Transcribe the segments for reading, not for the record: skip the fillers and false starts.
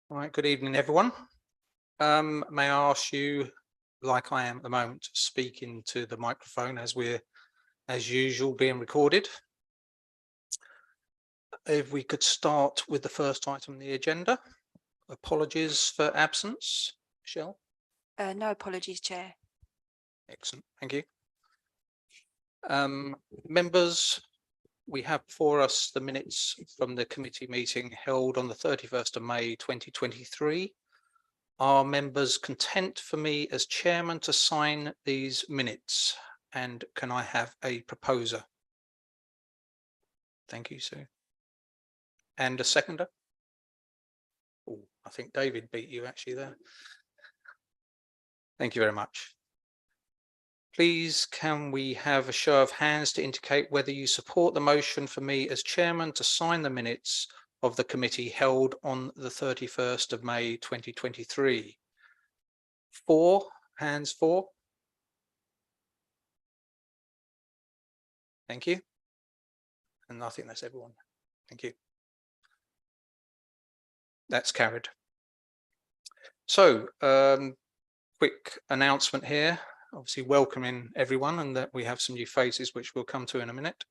All right, good evening, everyone. May I ask you, like I am at the moment, to speak into the microphone as we're, as usual, being recorded. If we could start with the first item on the agenda. Apologies for absence. Michelle? No apologies, Chair. Excellent, thank you. Members, we have before us the minutes from the committee meeting held on the 31st of May 2023. Are members content for me as chairman to sign these minutes? And can I have a proposer? Thank you, Sue. And a seconder? Oh, I think David beat you actually there. Thank you very much. Please, can we have a show of hands to indicate whether you support the motion for me as chairman to sign the minutes of the committee held on the 31st of May 2023? 4 hands for. Thank you. And I think that's everyone. Thank you. That's carried. So, quick announcement here, obviously welcoming everyone, and that we have some new faces, which we'll come to in a minute.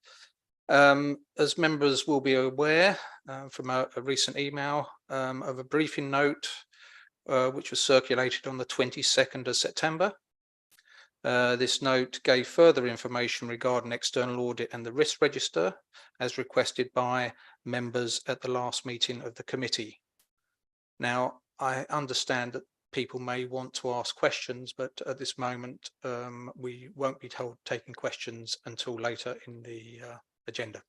As members will be aware from a recent email of a briefing note, which was circulated on the 22nd of September. This note gave further information regarding external audit and the risk register, as requested by members at the last meeting of the committee. Now, I understand that people may want to ask questions, but at this moment, we won't be taking questions until later in the agenda.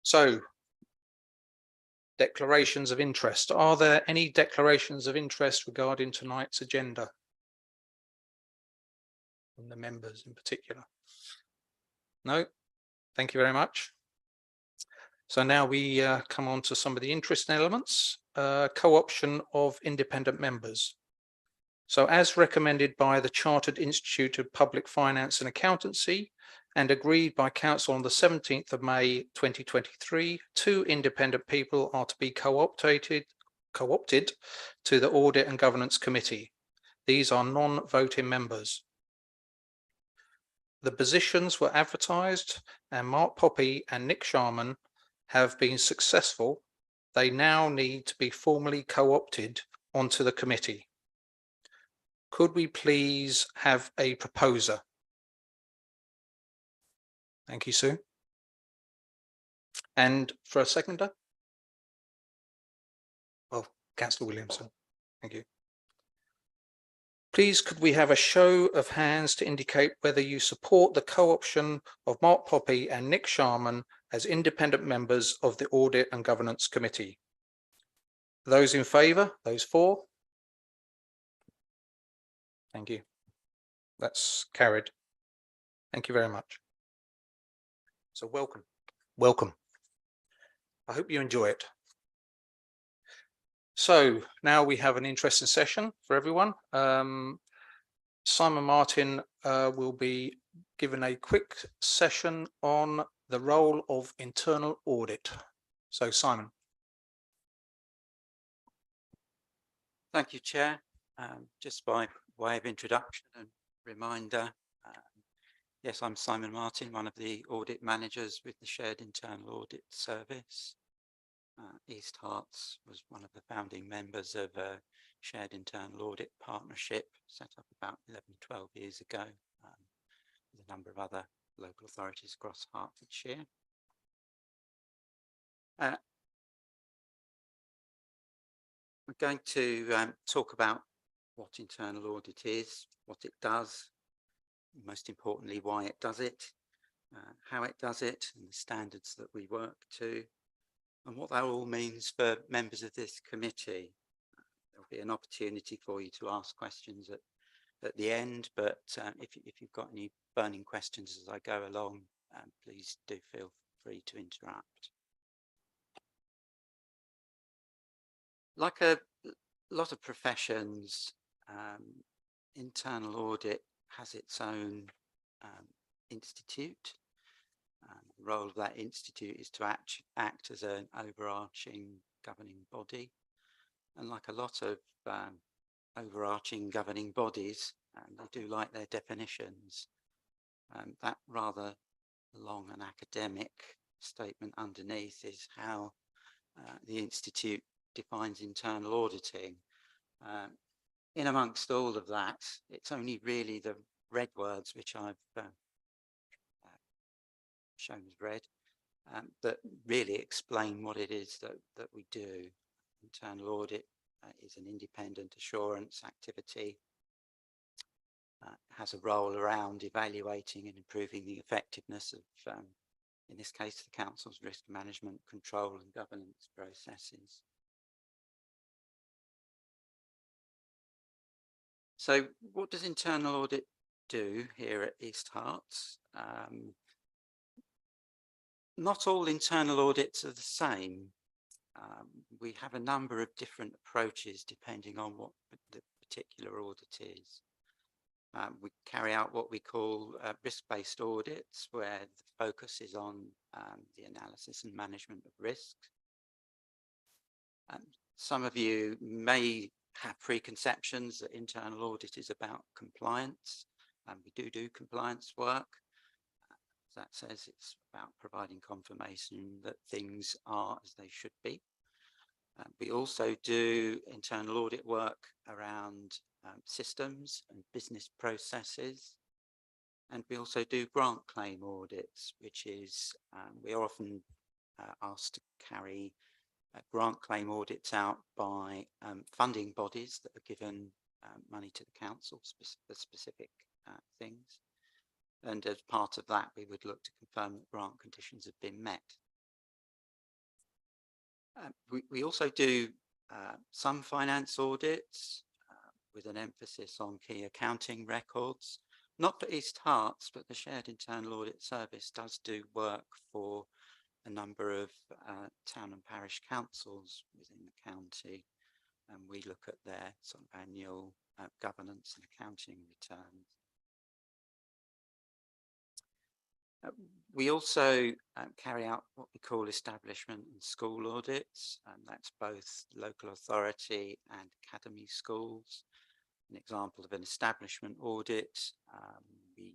So, declarations of interest. Are there any declarations of interest regarding tonight's agenda? From the members in particular? No, thank you very much. So now we come on to some of the interesting elements. Co-option of independent members. So as recommended by the Chartered Institute of Public Finance and Accountancy and agreed by Council on the 17th of May 2023, 2 independent people are to be co-opted to the Audit and Governance Committee. These are non-voting members. The positions were advertised and Mark Poppy and Nick Sharman have been successful. They now need to be formally co-opted onto the committee. Could we please have a proposer? Thank you, Sue. And for a seconder? Well, Councillor Williamson, thank you. Please, could we have a show of hands to indicate whether you support the co-option of Mark Poppy and Nick Sharman as independent members of the Audit and Governance Committee? Those in favour, those for? Thank you. That's carried. Thank you very much. So welcome. Welcome. I hope you enjoy it. So now we have an interesting session for everyone. Simon Martin will be given a quick session on the role of internal audit. So Simon. Thank you, Chair. Just by way of introduction and reminder, yes, I'm Simon Martin, one of the audit managers with the Shared Internal Audit Service. East Herts was one of the founding members of a Shared Internal Audit Partnership set up about 11-12 years ago with a number of other local authorities across Hertfordshire. We're going to talk about what internal audit is, what it does, most importantly why it does it, how it does it and the standards that we work to, and what that all means for members of this committee. There'll be an opportunity for you to ask questions at the end, but if you've got any burning questions as I go along, please do feel free to interrupt. Like a lot of professions, internal audit has its own institute, The role of that institute is to act as an overarching governing body. And like a lot of overarching governing bodies, they do like their definitions. That rather long and academic statement underneath is how the Institute defines internal auditing. In amongst all of that, it's only really the red words which I've shown as red that really explain what it is that we do. Internal audit is an independent assurance activity. Has a role around evaluating and improving the effectiveness of, in this case, the Council's risk management, control and governance processes. So what does internal audit do here at East Herts? Not all internal audits are the same. We have a number of different approaches depending on what the particular audit is. We carry out what we call risk-based audits, where the focus is on the analysis and management of risk. Some of you may have preconceptions that internal audit is about compliance, and we do compliance work. That says it's about providing confirmation that things are as they should be. We also do internal audit work around systems and business processes. And we also do grant claim audits, which is we are often asked to carry grant claim audits out by funding bodies that are given money to the council for specific things. And as part of that, we would look to confirm that grant conditions have been met. We also do some finance audits with an emphasis on key accounting records, not for East Herts, but the Shared Internal Audit Service does do work for a number of town and parish councils within the county, and we look at their sort of annual governance and accounting returns. We also carry out what we call establishment and school audits, and that's both local authority and academy schools. An example of an establishment audit, we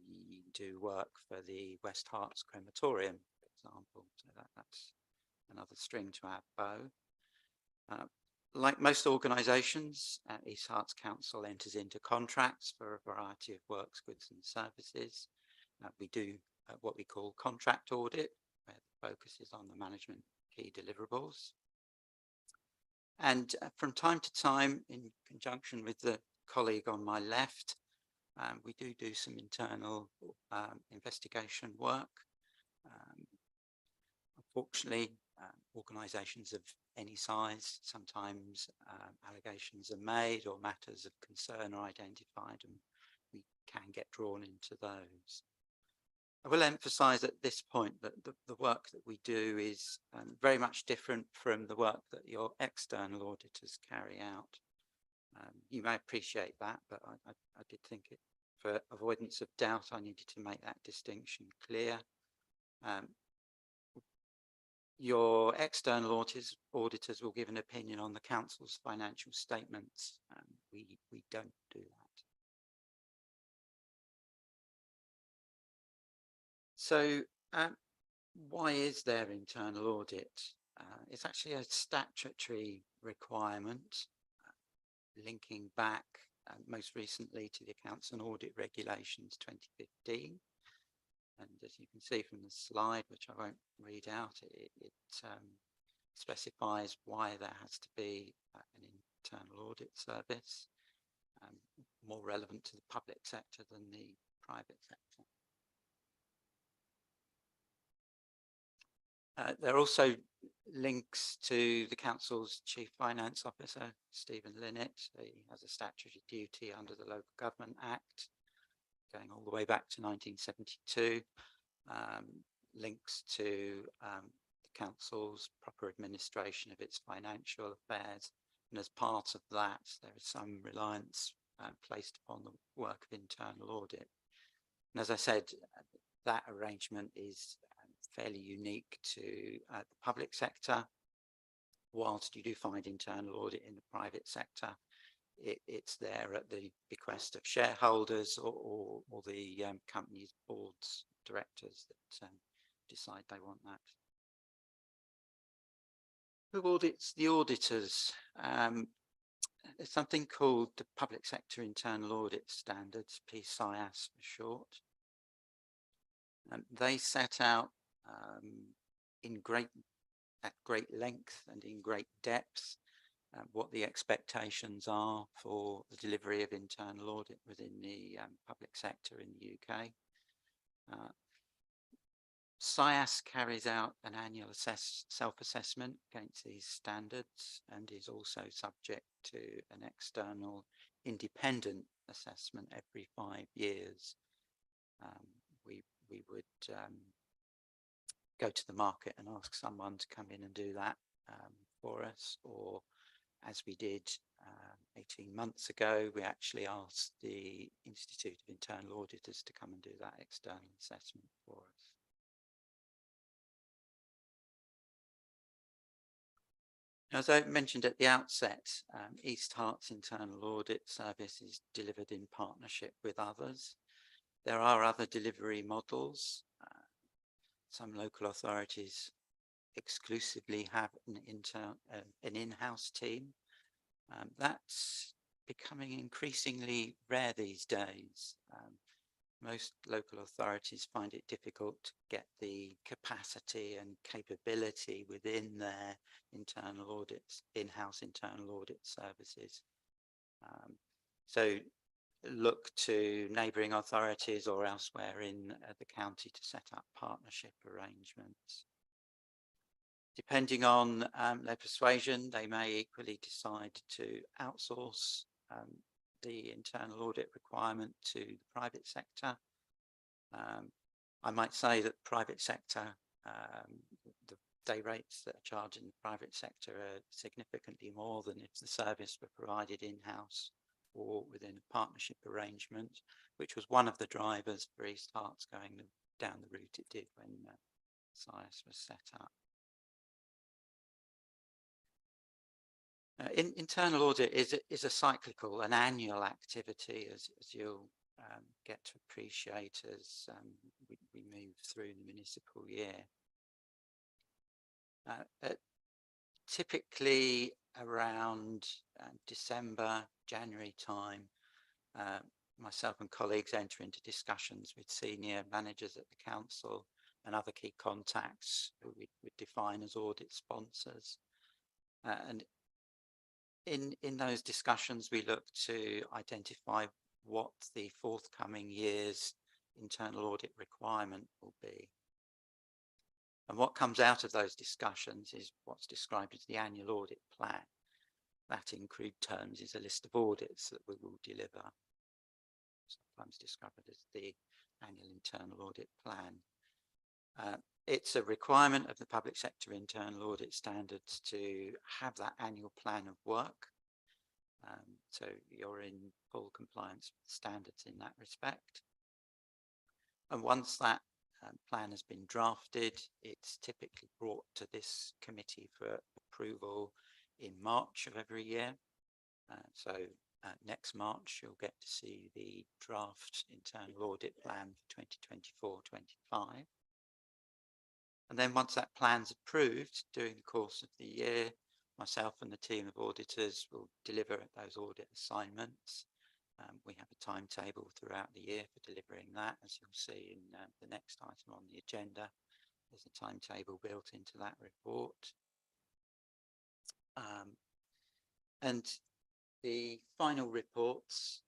do work for the West Herts Crematorium, for example, so that's another string to our bow. Like most organisations, East Herts Council enters into contracts for a variety of works, goods and services. We do what we call contract audit, where the focus is on the management key deliverables. And from time to time, in conjunction with the colleague on my left, we do some internal investigation work. Unfortunately, organisations of any size, sometimes allegations are made or matters of concern are identified, and we can get drawn into those. I will emphasise at this point that the work that we do is very much different from the work that your external auditors carry out. You may appreciate that, but I did think it, for avoidance of doubt, I needed to make that distinction clear. Your external auditors will give an opinion on the council's financial statements. We don't do that. So why is there internal audit? It's actually a statutory requirement linking back most recently to the Accounts and Audit Regulations 2015. And as you can see from the slide, which I won't read out, it specifies why there has to be an internal audit service, more relevant to the public sector than the private sector. There are also links to the Council's Chief Finance Officer, Stephen Linnett. He has a statutory duty under the Local Government Act, going all the way back to 1972. Links to the Council's proper administration of its financial affairs. And as part of that, there is some reliance placed upon the work of internal audit. And as I said, that arrangement is fairly unique to the public sector. Whilst you do find internal audit in the private sector, it's there at the bequest of shareholders or the company's boards, directors that decide they want that. Who audits the auditors? There's something called the Public Sector Internal Audit Standards, PSIAS for short. And they set out at great length and in great depth what the expectations are for the delivery of internal audit within the public sector in the UK. SIAS carries out an annual self-assessment against these standards and is also subject to an external independent assessment every 5 years. We would go to the market and ask someone to come in and do that for us, or as we did 18 months ago, we actually asked the Institute of Internal Auditors to come and do that external assessment for us. As I mentioned at the outset, East Hert's internal audit service is delivered in partnership with others. There are other delivery models. Some local authorities exclusively have an in-house team. That's becoming increasingly rare these days. Most local authorities find it difficult to get the capacity and capability within their internal audits, in-house internal audit services. So look to neighbouring authorities or elsewhere in the county to set up partnership arrangements. Depending on their persuasion, they may equally decide to outsource the internal audit requirement to the private sector. I might say that the private sector, the day rates that are charged in the private sector are significantly more than if the service were provided in-house or within a partnership arrangement, which was one of the drivers for East Herts going down the route it did when SIAS was set up. Internal audit is a cyclical, an annual activity, as you'll get to appreciate as we move through the municipal year. Typically around December, January time, myself and colleagues enter into discussions with senior managers at the council and other key contacts who we would define as audit sponsors. And in those discussions, we look to identify what the forthcoming year's internal audit requirement will be. And what comes out of those discussions is what's described as the annual audit plan. That, in crude terms, is a list of audits that we will deliver, sometimes described as the annual internal audit plan. It's a requirement of the public sector internal audit standards to have that annual plan of work. So you're in full compliance with standards in that respect. And once that plan has been drafted, it's typically brought to this committee for approval in March of every year. So next March, you'll get to see the draft internal audit plan for 2024-25. And then once that plan's approved during the course of the year, myself and the team of auditors will deliver those audit assignments. We have a timetable throughout the year for delivering that, as you'll see in the next item on the agenda. There's a timetable built into that report. And the final reports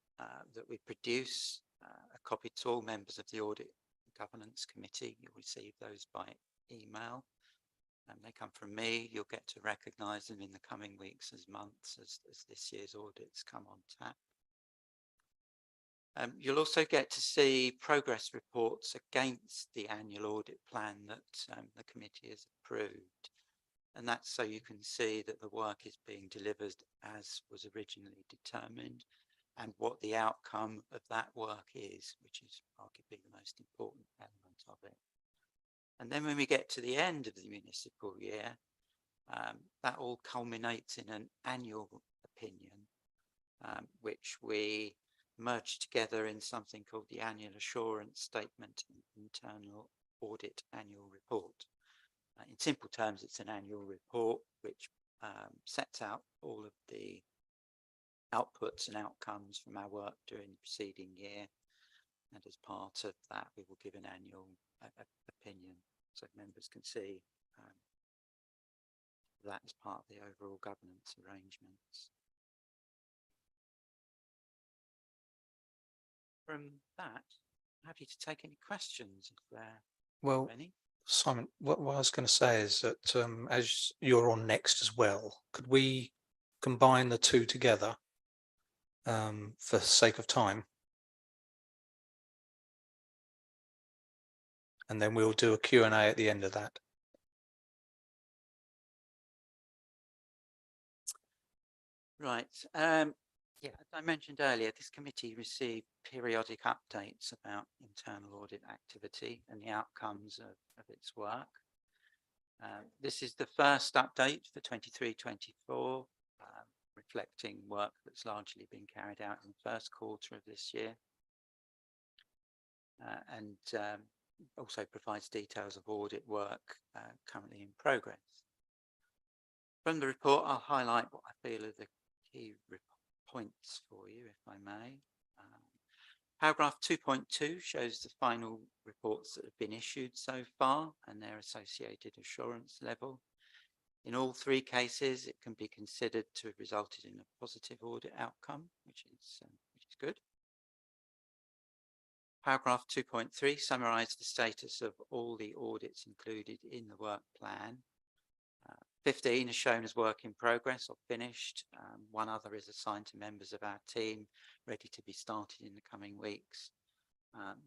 that we produce are copied to all members of the Audit Governance Committee. You'll receive those by email. They come from me. You'll get to recognise them in the coming weeks as months as this year's audits come on tap. You'll also get to see progress reports against the annual audit plan that the committee has approved. And that's so you can see that the work is being delivered as was originally determined and what the outcome of that work is, which is arguably the most important element of it. And then when we get to the end of the municipal year, that all culminates in an annual opinion, which we merge together in something called the Annual Assurance Statement and Internal Audit Annual Report. In simple terms, it's an annual report which sets out all of the outputs and outcomes from our work during the preceding year. And as part of that, we will give an annual opinion so members can see that as part of the overall governance arrangements. From that, I'm happy to take any questions if there Well, are any. Simon, what I was going to say is that as you're on next as well, could we combine the two together for sake of time? And then we'll do a Q&A at the end of that. Right. Yeah, as I mentioned earlier, this committee received periodic updates about internal audit activity and the outcomes of its work. This is the first update for 23-24, reflecting work that's largely been carried out in the first quarter of this year. And also provides details of audit work currently in progress. From the report, I'll highlight what I feel are the key points for you, if I may. Paragraph 2.2 shows the final reports that have been issued so far and their associated assurance level. In all three cases, it can be considered to have resulted in a positive audit outcome, which is good. Paragraph 2.3 summarised the status of all the audits included in the work plan. 15 is shown as work in progress or finished. One other is assigned to members of our team, ready to be started in the coming weeks.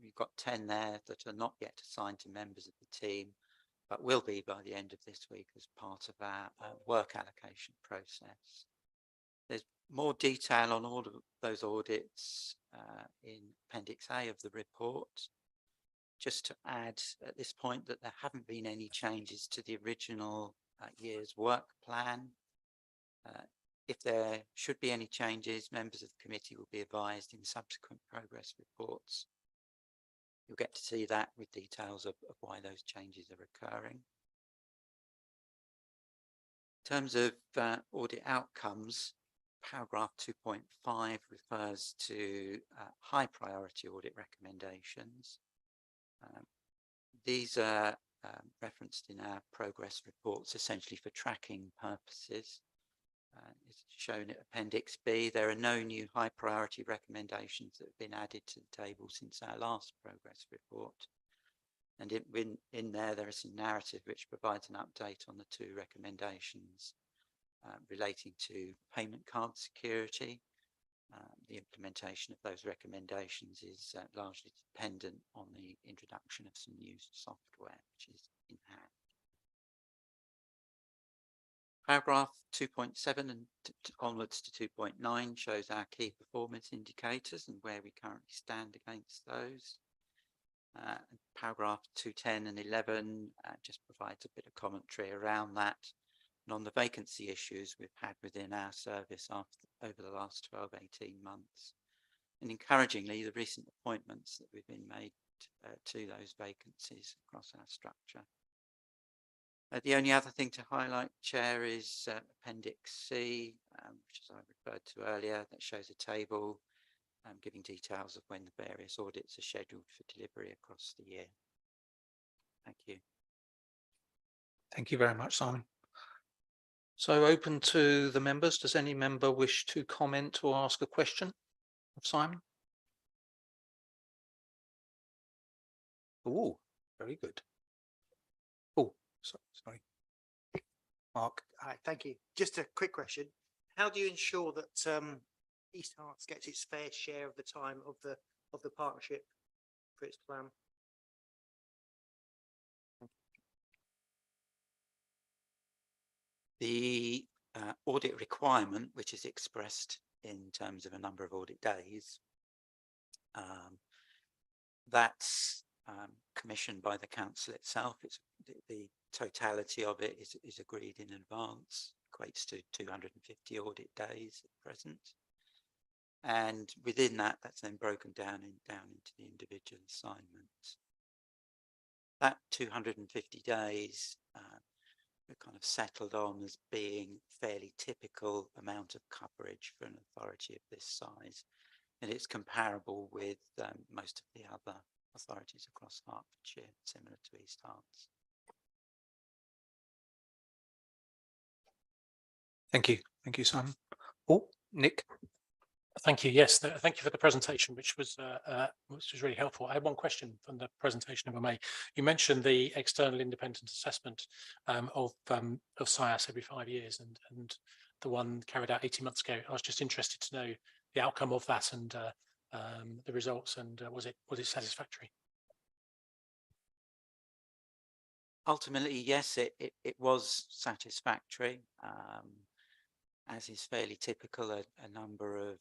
We've got 10 there that are not yet assigned to members of the team, but will be by the end of this week as part of our work allocation process. There's more detail on all of those audits in Appendix A of the report. Just to add at this point that there haven't been any changes to the original year's work plan. If there should be any changes, members of the committee will be advised in subsequent progress reports. You'll get to see that with details of why those changes are occurring. In terms of audit outcomes, paragraph 2.5 refers to high priority audit recommendations. These are referenced in our progress reports essentially for tracking purposes. It's shown at Appendix B. There are no new high priority recommendations that have been added to the table since our last progress report. And in there is a narrative which provides an update on the two recommendations relating to payment card security. The implementation of those recommendations is largely dependent on the introduction of some new software, which is in hand. Paragraph 2.7 and onwards to 2.9 shows our key performance indicators and where we currently stand against those. Paragraph 2.10 and 11 just provides a bit of commentary around that and on the vacancy issues we've had within our service over the last 12-18 months. And encouragingly, the recent appointments that we've been made to those vacancies across our structure. The only other thing to highlight, Chair, is Appendix C, which as I referred to earlier, that shows a table giving details of when the various audits are scheduled for delivery across the year. Thank you. Thank you very much, Simon. So open to the members. Does any member wish to comment or ask a question of Simon? Oh, very good. Oh, sorry. Mark. Hi, thank you. Just a quick question. How do you ensure that East Herts gets its fair share of the time of the partnership for its plan? The audit requirement, which is expressed in terms of a number of audit days, that's commissioned by the council itself. It's the totality of it is agreed in advance, equates to 250 audit days at present. And within that, that's then broken down into the individual assignments. That 250 days we're kind of settled on as being fairly typical amount of coverage for an authority of this size. And it's comparable with most of the other authorities across Hertfordshire, similar to East Herts. Thank you, Simon. Oh, Nick. Thank you. Yes, thank you for the presentation, which was really helpful. I had one question from the presentation, if I may. You mentioned the external independent assessment of SIAS every 5 years, and the one carried out 18 months ago. I was just interested to know the outcome of that and the results, and was it satisfactory? Ultimately, yes, it was satisfactory. As is fairly typical, a number of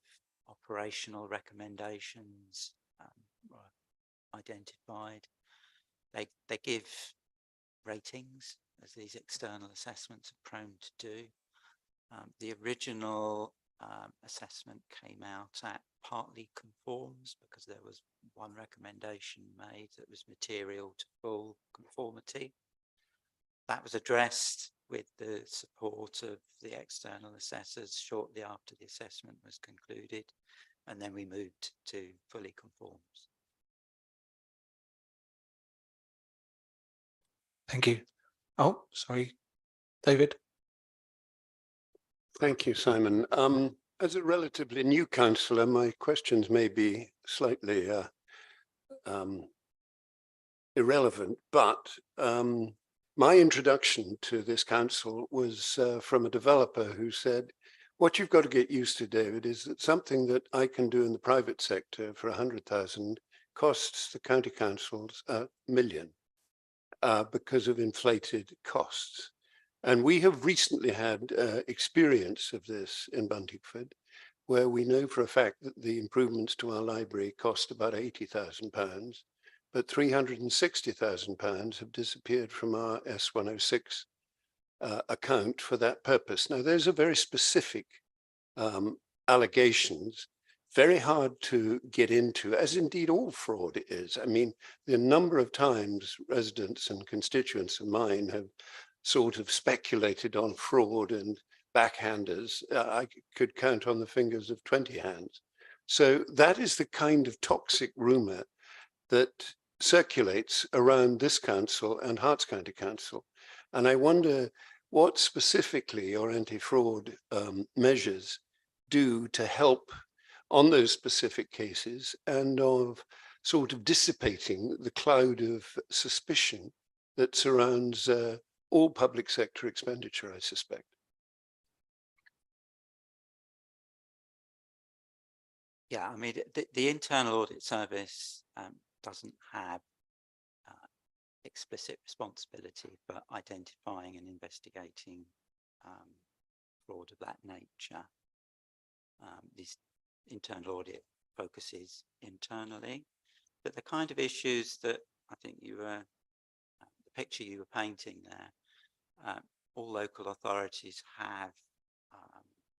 operational recommendations were identified. They give ratings, as these external assessments are prone to do. The original assessment came out at partly conforms, because there was one recommendation made that was material to full conformity. That was addressed with the support of the external assessors shortly after the assessment was concluded, and then we moved to fully conforms. Thank you. Oh, sorry, David. Thank you, Simon. As a relatively new councillor, my questions may be slightly irrelevant, but my introduction to this council was from a developer who said, what you've got to get used to, David, is that something that I can do in the private sector for 100,000 costs the county councils $1 million because of inflated costs. And we have recently had experience of this in Buntingford, where we know for a fact that the improvements to our library cost about £80,000, but £360,000 have disappeared from our S106 account for that purpose. Now, those are very specific allegations, very hard to get into, as indeed all fraud is. I mean, the number of times residents and constituents of mine have sort of speculated on fraud and backhanders, I could count on the fingers of 20 hands. So that is the kind of toxic rumor that circulates around this council and Herts County Council. And I wonder what specifically your anti-fraud measures do to help on those specific cases, and of sort of dissipating the cloud of suspicion that surrounds all public sector expenditure, I suspect. Yeah, I mean, the internal audit service doesn't have explicit responsibility for identifying and investigating fraud of that nature. This internal audit focuses internally, but the kind of issues that I think you were, the picture you were painting there, all local authorities have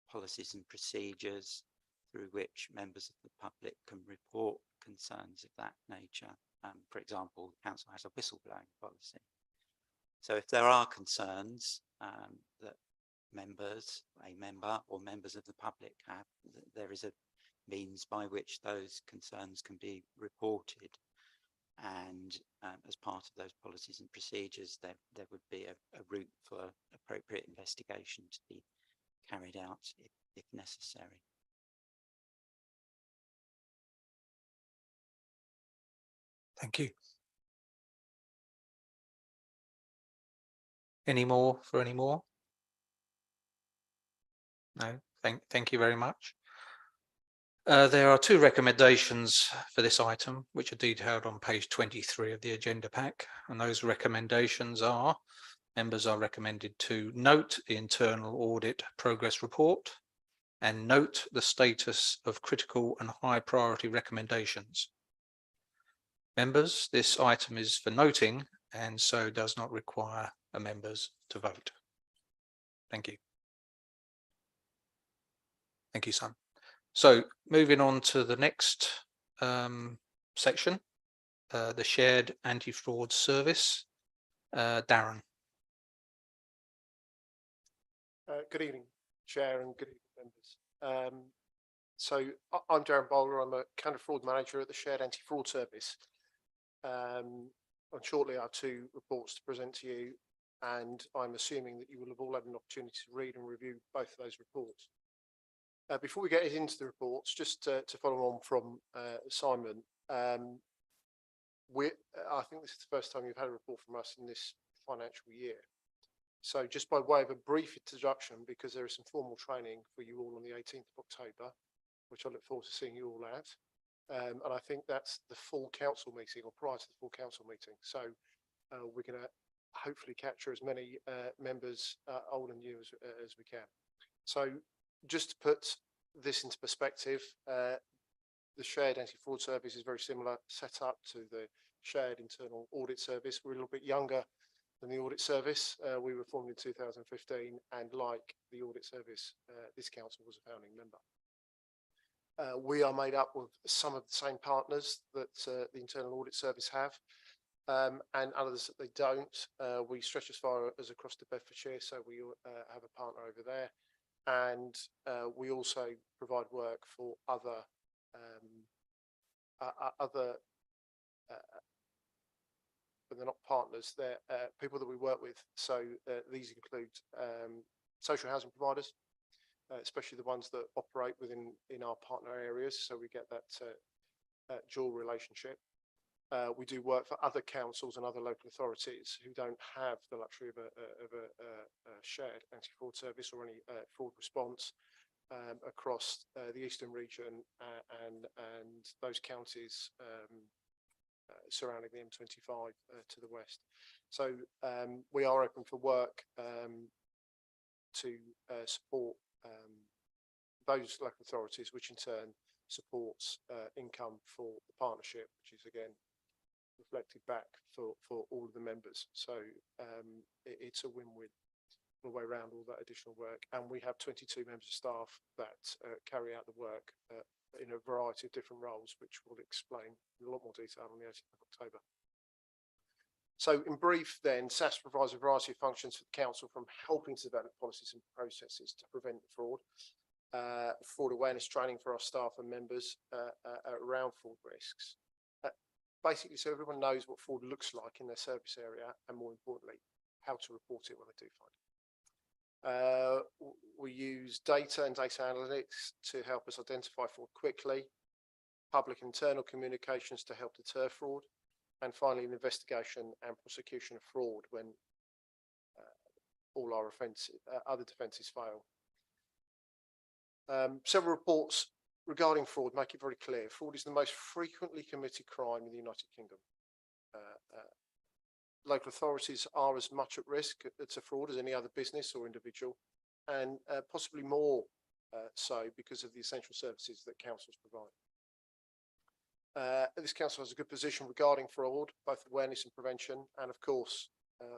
policies and procedures through which members of the public can report concerns of that nature. For example, the council has a whistleblowing policy. So if there are concerns that a member or members of the public have, there is a means by which those concerns can be reported. And as part of those policies and procedures, there would be a route for appropriate investigation to be carried out if necessary. Thank you. Any more? No, thank you very much. There are two recommendations for this item, which are detailed on page 23 of the agenda pack. And those recommendations are, members are recommended to note the internal audit progress report and note the status of critical and high priority recommendations. Members, this item is for noting and so does not require members to vote. Thank you. Thank you, Simon. So moving on to the next section, the shared anti-fraud service. Darren. Good evening, Chair, and good evening, members. I'm Darren Bowler. I'm a counter-fraud manager at the Shared Anti-Fraud Service. And shortly I have 2 reports to present to you, and I'm assuming that you will have all had an opportunity to read and review both of those reports. Before we get into the reports, just to follow on from Simon, I think this is the first time you've had a report from us in this financial year. So just by way of a brief introduction, because there is some formal training for you all on the 18th of October, which I look forward to seeing you all at. And I think that's the full council meeting, or prior to the full council meeting. So we're going to hopefully capture as many members, old and new, as we can. So just to put this into perspective, the Shared Anti-Fraud Service is very similar set up to the Shared Internal Audit Service. We're a little bit younger than the Audit Service. We were formed in 2015, and like the Audit Service, this council was a founding member. We are made up of some of the same partners that the Internal Audit Service have, and others that they don't. We stretch as far as across to Bedfordshire, so we have a partner over there, and we also provide work for other but they're not partners, they're people that we work with. So these include social housing providers, especially the ones that operate within our partner areas. So we get that dual relationship. We do work for other councils and other local authorities who don't have the luxury of a shared anti-fraud service or any fraud response across the eastern region and those counties surrounding the M25 to the west. So we are open for work to support those local authorities, which in turn supports income for the partnership, which is again reflected back for all of the members. So it's a win-win all the way around, all that additional work. And we have 22 members of staff that carry out the work in a variety of different roles, which we'll explain in a lot more detail on the 18th of October. So in brief then, SAS provides a variety of functions for the council, from helping to develop policies and processes to prevent fraud, fraud awareness training for our staff and members around fraud risks. Basically, so everyone knows what fraud looks like in their service area, and more importantly, how to report it when they do find it. We use data and data analytics to help us identify fraud quickly, public and internal communications to help deter fraud, and finally an investigation and prosecution of fraud when all our other defences fail. Several reports regarding fraud make it very clear fraud is the most frequently committed crime in the United Kingdom. Local authorities are as much at risk to fraud as any other business or individual, and possibly more so because of the essential services that councils provide. This council has a good position regarding fraud, both awareness and prevention, and of course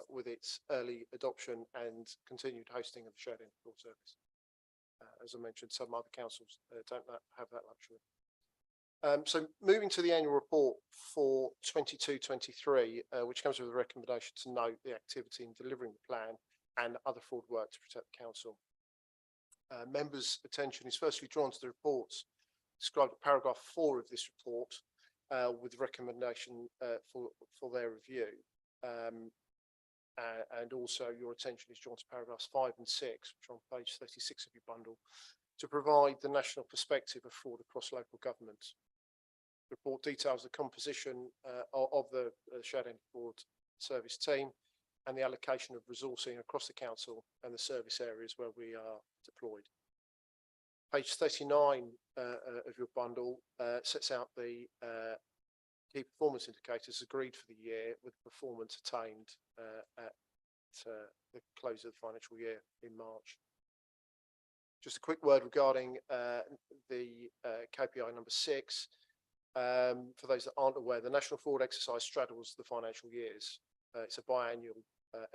with its early adoption and continued hosting of the Shared Anti-Fraud Service. As I mentioned, some other councils don't have that luxury. So moving to the annual report for 22-23, which comes with a recommendation to note the activity in delivering the plan and other fraud work to protect the council. Members' attention is firstly drawn to the reports described at paragraph 4 of this report, with recommendation for their review. And also your attention is drawn to paragraphs 5 and 6, which are on page 36 of your bundle, to provide the national perspective of fraud across local government. The report details the composition of the Shared Anti-Fraud Service team and the allocation of resourcing across the council and the service areas where we are deployed. Page 39 of your bundle sets out the key performance indicators agreed for the year, with performance attained at the close of the financial year in March. Just a quick word regarding the KPI number 6. For those that aren't aware, the National Fraud Exercise straddles the financial years. It's a biannual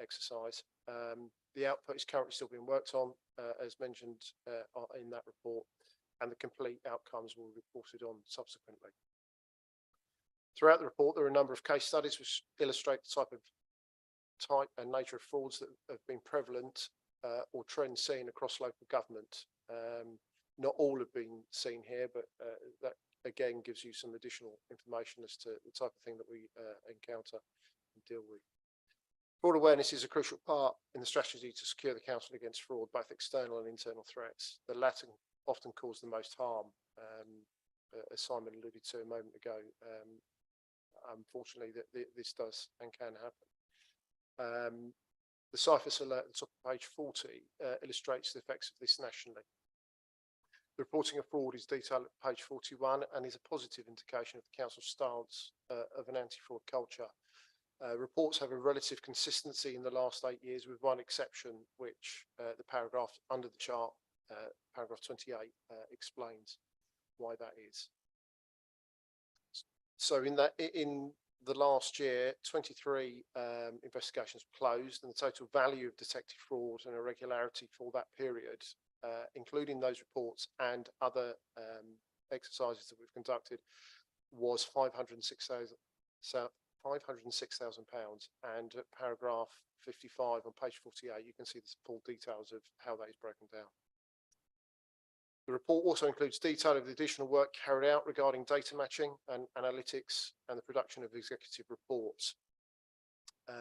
exercise. The output is currently still being worked on, as mentioned in that report, and the complete outcomes will be reported on subsequently. Throughout the report, there are a number of case studies which illustrate the type and nature of frauds that have been prevalent or trends seen across local government. Not all have been seen here, but that again gives you some additional information as to the type of thing that we encounter and deal with. Fraud awareness is a crucial part in the strategy to secure the council against fraud, both external and internal threats. The latter often cause the most harm, as Simon alluded to a moment ago. Unfortunately, this does and can happen. The CIFES alert at the top of page 40 illustrates the effects of this nationally. The reporting of fraud is detailed at page 41 and is a positive indication of the council's stance of an anti-fraud culture. Reports have a relative consistency in the last 8 years, with one exception, which the paragraph under the chart, paragraph 28, explains why that is. So in the last year, 23 investigations closed, and the total value of detected fraud and irregularity for that period, including those reports and other exercises that we've conducted, was £506,000. And at paragraph 55 on page 48, you can see the full details of how that is broken down. The report also includes detail of the additional work carried out regarding data matching and analytics and the production of executive reports.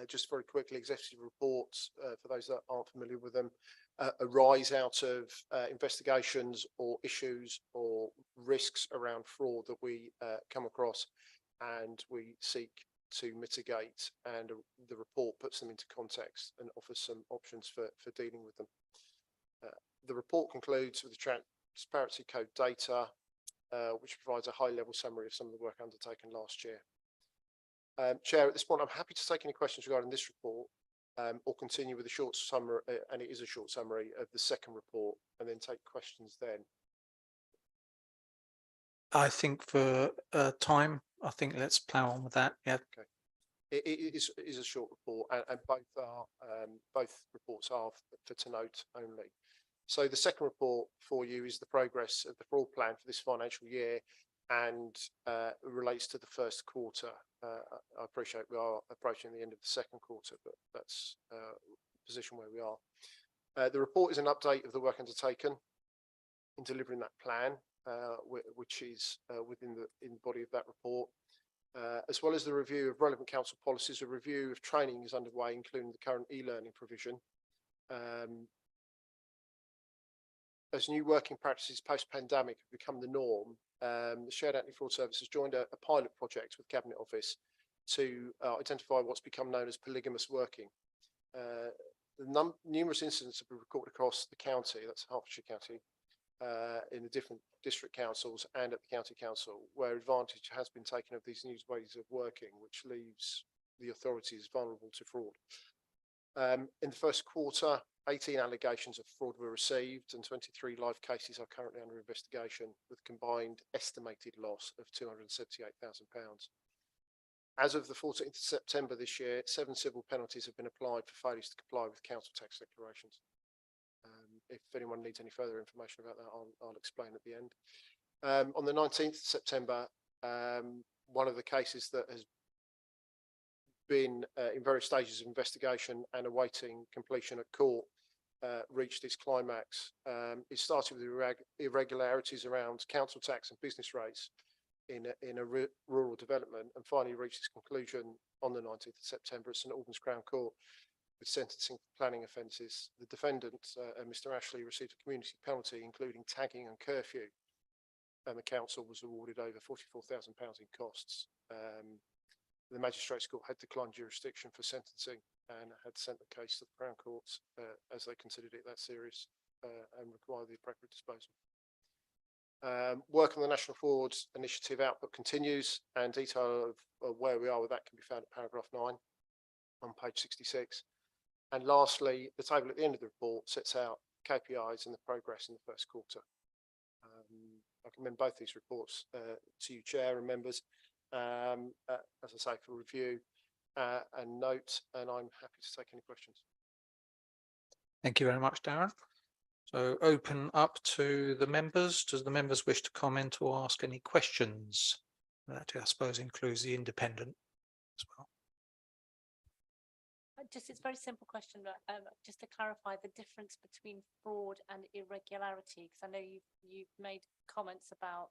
Just very quickly, executive reports, for those that aren't familiar with them, arise out of investigations or issues or risks around fraud that we come across, and we seek to mitigate, and the report puts them into context and offers some options for dealing with them. The report concludes with the Transparency Code data, which provides a high-level summary of some of the work undertaken last year. Chair, at this point, I'm happy to take any questions regarding this report, or continue with a short summary, and it is a short summary of the second report, and then take questions then. I think for time, I think let's plough on with that. Yeah. Okay. It is a short report, and both reports are for to note only. So the second report for you is the progress of the fraud plan for this financial year, and relates to the first quarter. I appreciate we are approaching the end of the second quarter, but that's the position where we are. The report is an update of the work undertaken in delivering that plan, which is within the body of that report, as well as the review of relevant council policies. A review of training is underway, including the current e-learning provision. As new working practices post-pandemic have become the norm, the Shared Anti-Fraud Service has joined a pilot project with Cabinet Office to identify what's become known as polygamous working. Numerous incidents have been recorded across the county, that's Hertfordshire County, in the different district councils and at the county council, where advantage has been taken of these new ways of working, which leaves the authorities vulnerable to fraud. In the first quarter, 18 allegations of fraud were received, and 23 live cases are currently under investigation, with combined estimated loss of £278,000. As of the 14th of September this year, 7 civil penalties have been applied for failures to comply with council tax declarations. If anyone needs any further information about that, I'll explain at the end. On the 19th of September, one of the cases that has been in various stages of investigation and awaiting completion at court reached its climax. It started with irregularities around council tax and business rates in a rural development, and finally reached its conclusion on the 19th of September at St Albans Crown Court with sentencing for planning offences. The defendant, Mr Ashley, received a community penalty including tagging and curfew, and the council was awarded over £44,000 in costs. The Magistrates Court had declined jurisdiction for sentencing and had sent the case to the Crown Courts as they considered it that serious and required the appropriate disposal. Work on the National Fraud Initiative output continues, and detail of where we are with that can be found at paragraph 9 on page 66. And lastly, the table at the end of the report sets out KPIs and the progress in the first quarter. I commend both these reports to you, Chair and members, as I say, for review and note, and I'm happy to take any questions. Thank you very much, Darren. So open up to the members. Does the members wish to comment or ask any questions? That, I suppose, includes the independent as well. Just, it's a very simple question, but just to clarify the difference between fraud and irregularity, because I know you've made comments about,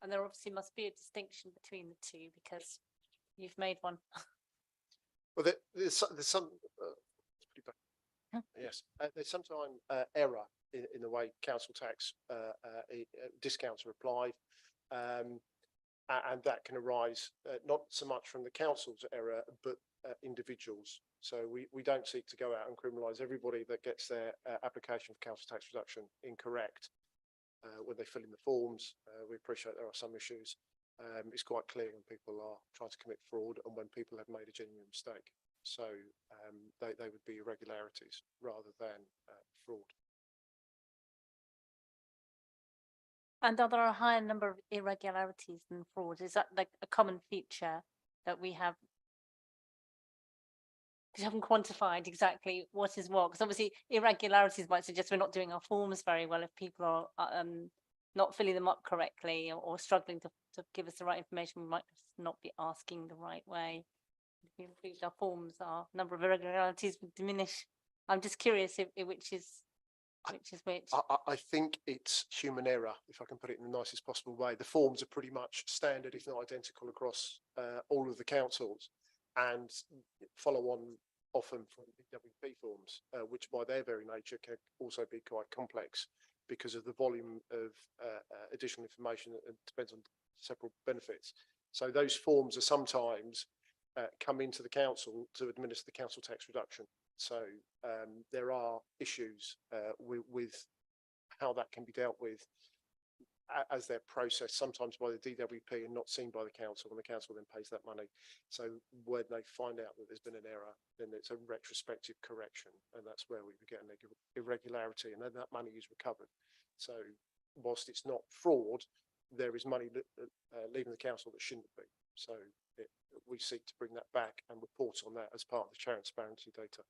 and there obviously must be a distinction between the two because you've made one. Well, there's some. Yes, there's sometimes error in the way council tax discounts are applied, and that can arise not so much from the council's error, but individuals. So we don't seek to go out and criminalise everybody that gets their application for council tax reduction incorrect when they fill in the forms. We appreciate there are some issues. It's quite clear when people are trying to commit fraud and when people have made a genuine mistake. So they would be irregularities rather than fraud. And are there a higher number of irregularities than fraud? Is that like a common feature that we have? Because you haven't quantified exactly what is what. Because obviously irregularities might suggest we're not doing our forms very well if people are not filling them up correctly or struggling to give us the right information. We might not be asking the right way. If we improved our forms, our number of irregularities would diminish. I'm just curious which is which. I think it's human error, if I can put it in the nicest possible way. The forms are pretty much standard, if not identical, across all of the councils, and follow on often from DWP forms, which by their very nature can also be quite complex because of the volume of additional information that depends on several benefits. So those forms are sometimes come into the council to administer the council tax reduction. So there are issues with how that can be dealt with as they're processed, sometimes by the DWP and not seen by the council, and the council then pays that money. So when they find out that there's been an error, then it's a retrospective correction, and that's where we get an irregularity, and then that money is recovered. So whilst it's not fraud, there is money leaving the council that shouldn't be. So we seek to bring that back and report on that as part of the transparency data.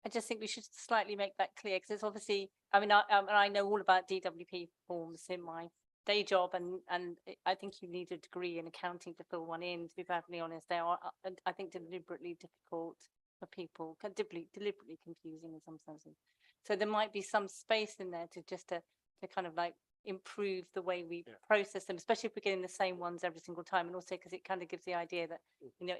I just think we should slightly make that clear because it's obviously, I mean, I know all about DWP forms in my day job, and I think you need a degree in accounting to fill one in. To be perfectly honest, they are, I think, deliberately difficult for people, deliberately confusing in some senses. So there might be some space in there to kind of like improve the way we process them, especially if we're getting the same ones every single time, and also because it kind of gives the idea that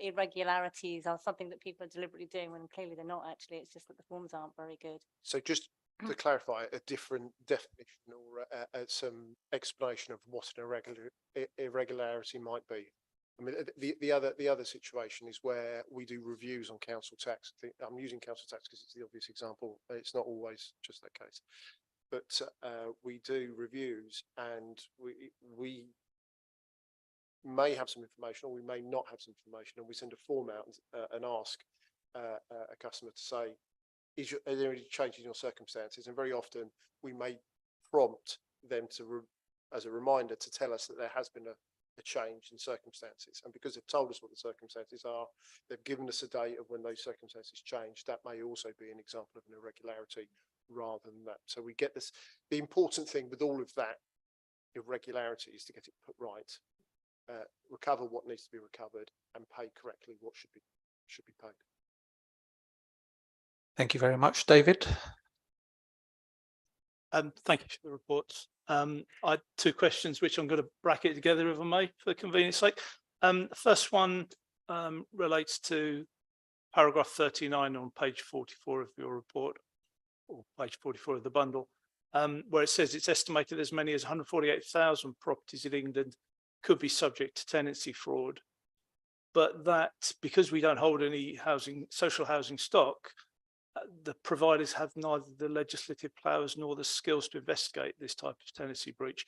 irregularities are something that people are deliberately doing when clearly they're not. Actually, it's just that the forms aren't very good. So just to clarify, a different definition or some explanation of what an irregularity might be. I mean, the other situation is where we do reviews on council tax. I'm using council tax because it's the obvious example. It's not always just that case. But we do reviews, and we may have some information, or we may not have some information, and we send a form out and ask a customer to say, are there any changes in your circumstances? And very often we may prompt them as a reminder to tell us that there has been a change in circumstances, and because they've told us what the circumstances are, they've given us a date of when those circumstances changed. That may also be an example of an irregularity rather than that. So we get this. The important thing with all of that irregularity is to get it put right, recover what needs to be recovered, and pay correctly what should be paid. Thank you very much, David. Thank you for the reports. I had two questions which I'm going to bracket together, if I may, for convenience sake. The first one relates to paragraph 39 on page 44 of your report, or page 44 of the bundle, where it says it's estimated as many as 148,000 properties in England could be subject to tenancy fraud, but that because we don't hold any social housing stock, the providers have neither the legislative powers nor the skills to investigate this type of tenancy breach.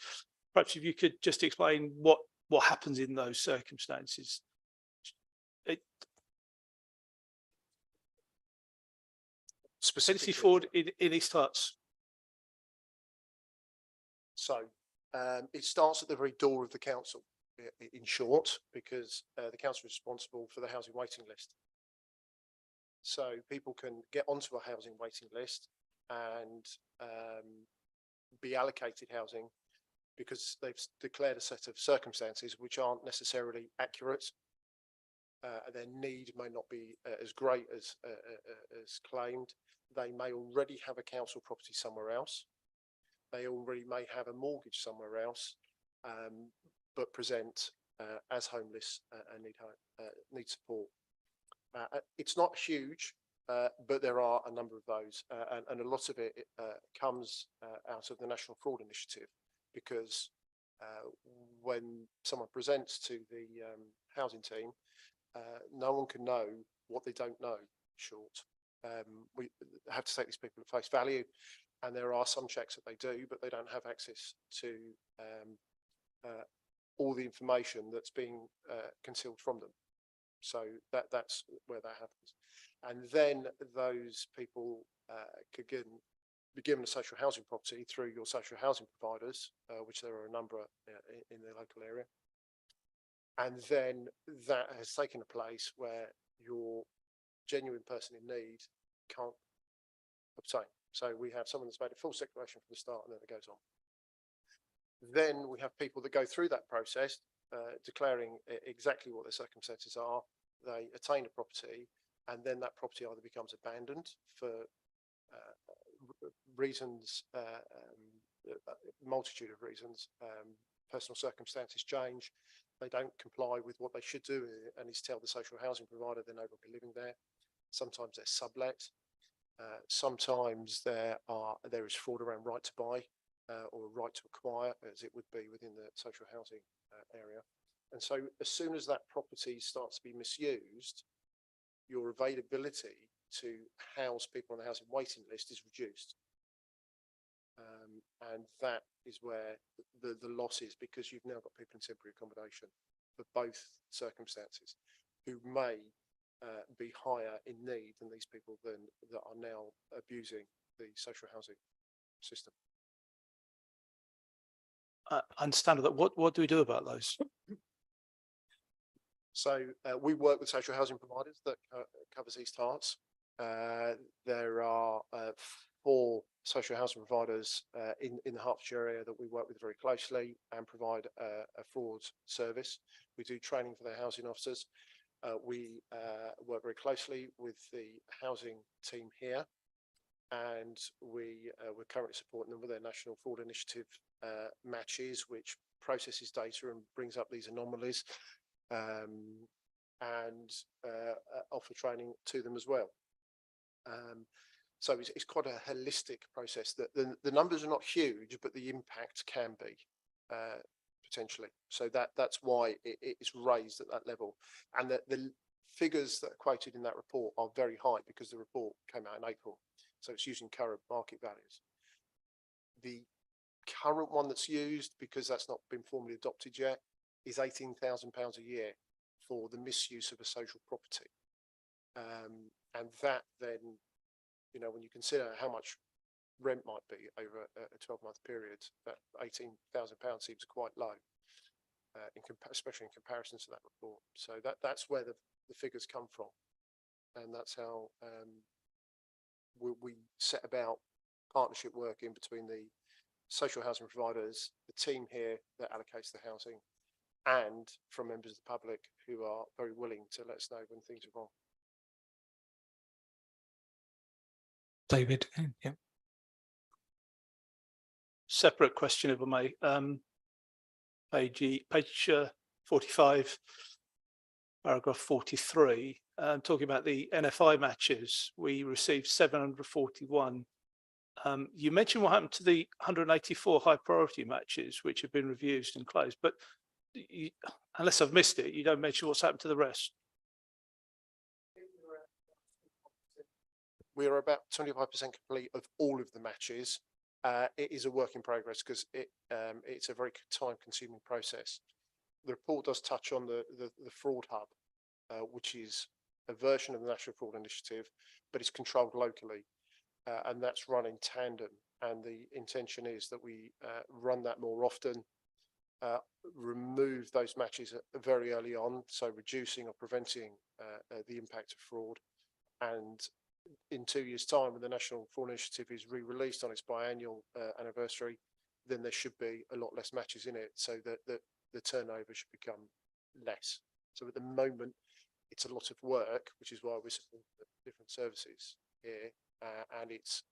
Perhaps if you could just explain what happens in those circumstances. Tenancy fraud in East Huts. So It starts at the very door of the council, in short, because the council is responsible for the housing waiting list. So people can get onto a housing waiting list and be allocated housing because they've declared a set of circumstances which aren't necessarily accurate. Their need may not be as great as claimed. They may already have a council property somewhere else. They already may have a mortgage somewhere else, but present as homeless and need support. It's not huge, but there are a number of those, and a lot of it comes out of the National Fraud Initiative, because when someone presents to the housing team, no one can know what they don't know. Short, we have to take these people at face value, and there are some checks that they do, but they don't have access to all the information that's being concealed from them. So that's where that happens. And then those people could be given a social housing property through your social housing providers, which there are a number in the local area. And then that has taken a place where your genuine person in need can't obtain. So we have someone that's made a false declaration from the start, and then it goes on. Then we have people that go through that process, declaring exactly what their circumstances are. They attain a property, and then that property either becomes abandoned for reasons, multitude of reasons. Personal circumstances change. They don't comply with what they should do, and is tell the social housing provider they're no longer living there. Sometimes they're sublet. Sometimes there is fraud around right to buy or right to acquire, as it would be within the social housing area. And so as soon as that property starts to be misused, your availability to house people on the housing waiting list is reduced. And that is where the loss is, because you've now got people in temporary accommodation for both circumstances who may be higher in need than these people that are now abusing the social housing system. I understand that. What do we do about those? So we work with social housing providers that covers East Herts. There are 4 social housing providers in the Hertfordshire area that we work with very closely and provide a fraud service. We do training for their housing officers. We work very closely with the housing team here, and we're currently supporting them with their National Fraud Initiative matches, which processes data and brings up these anomalies, and offer training to them as well. So it's quite a holistic process. The numbers are not huge, but the impact can be potentially. So that's why it's raised at that level. And the figures that are quoted in that report are very high, because the report came out in April. So it's using current market values. The current one that's used, because that's not been formally adopted yet, is £18,000 a year for the misuse of a social property. And that then, you know, when you consider how much rent might be over a 12-month period, that £18,000 seems quite low, especially in comparison to that report. So that's where the figures come from, and that's how we set about partnership work in between the social housing providers, the team here that allocates the housing, and from members of the public who are very willing to let us know when things are wrong. David, yeah. Separate question, if I may. Page 45, paragraph 43, talking about the NFI matches. We received 741. You mentioned what happened to the 184 high priority matches, which have been reviewed and closed, but unless I've missed it, you don't mention what's happened to the rest. We are about 25% complete of all of the matches. It is a work in progress, because it's a very time-consuming process. The report does touch on the fraud hub, which is a version of the National Fraud Initiative, but it's controlled locally, and that's run in tandem and the intention is that we run that more often, remove those matches very early on, so reducing or preventing the impact of fraud. And in 2 years' time, when the National Fraud Initiative is re-released on its biannual anniversary, then there should be a lot less matches in it, so that the turnover should become less. So at the moment, it's a lot of work, which is why we're supporting the different services here, and it's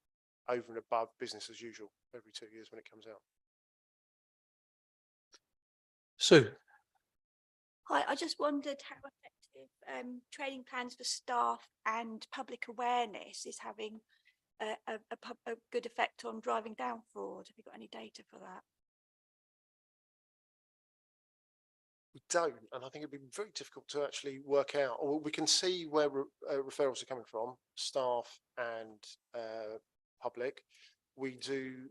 over and above business as usual every 2 years when it comes out. Sue. Hi, I just wondered how effective training plans for staff and public awareness is having a good effect on driving down fraud. Have you got any data for that? We don't, and I think it'd be very difficult to actually work out. Or we can see where referrals are coming from, staff and public. We do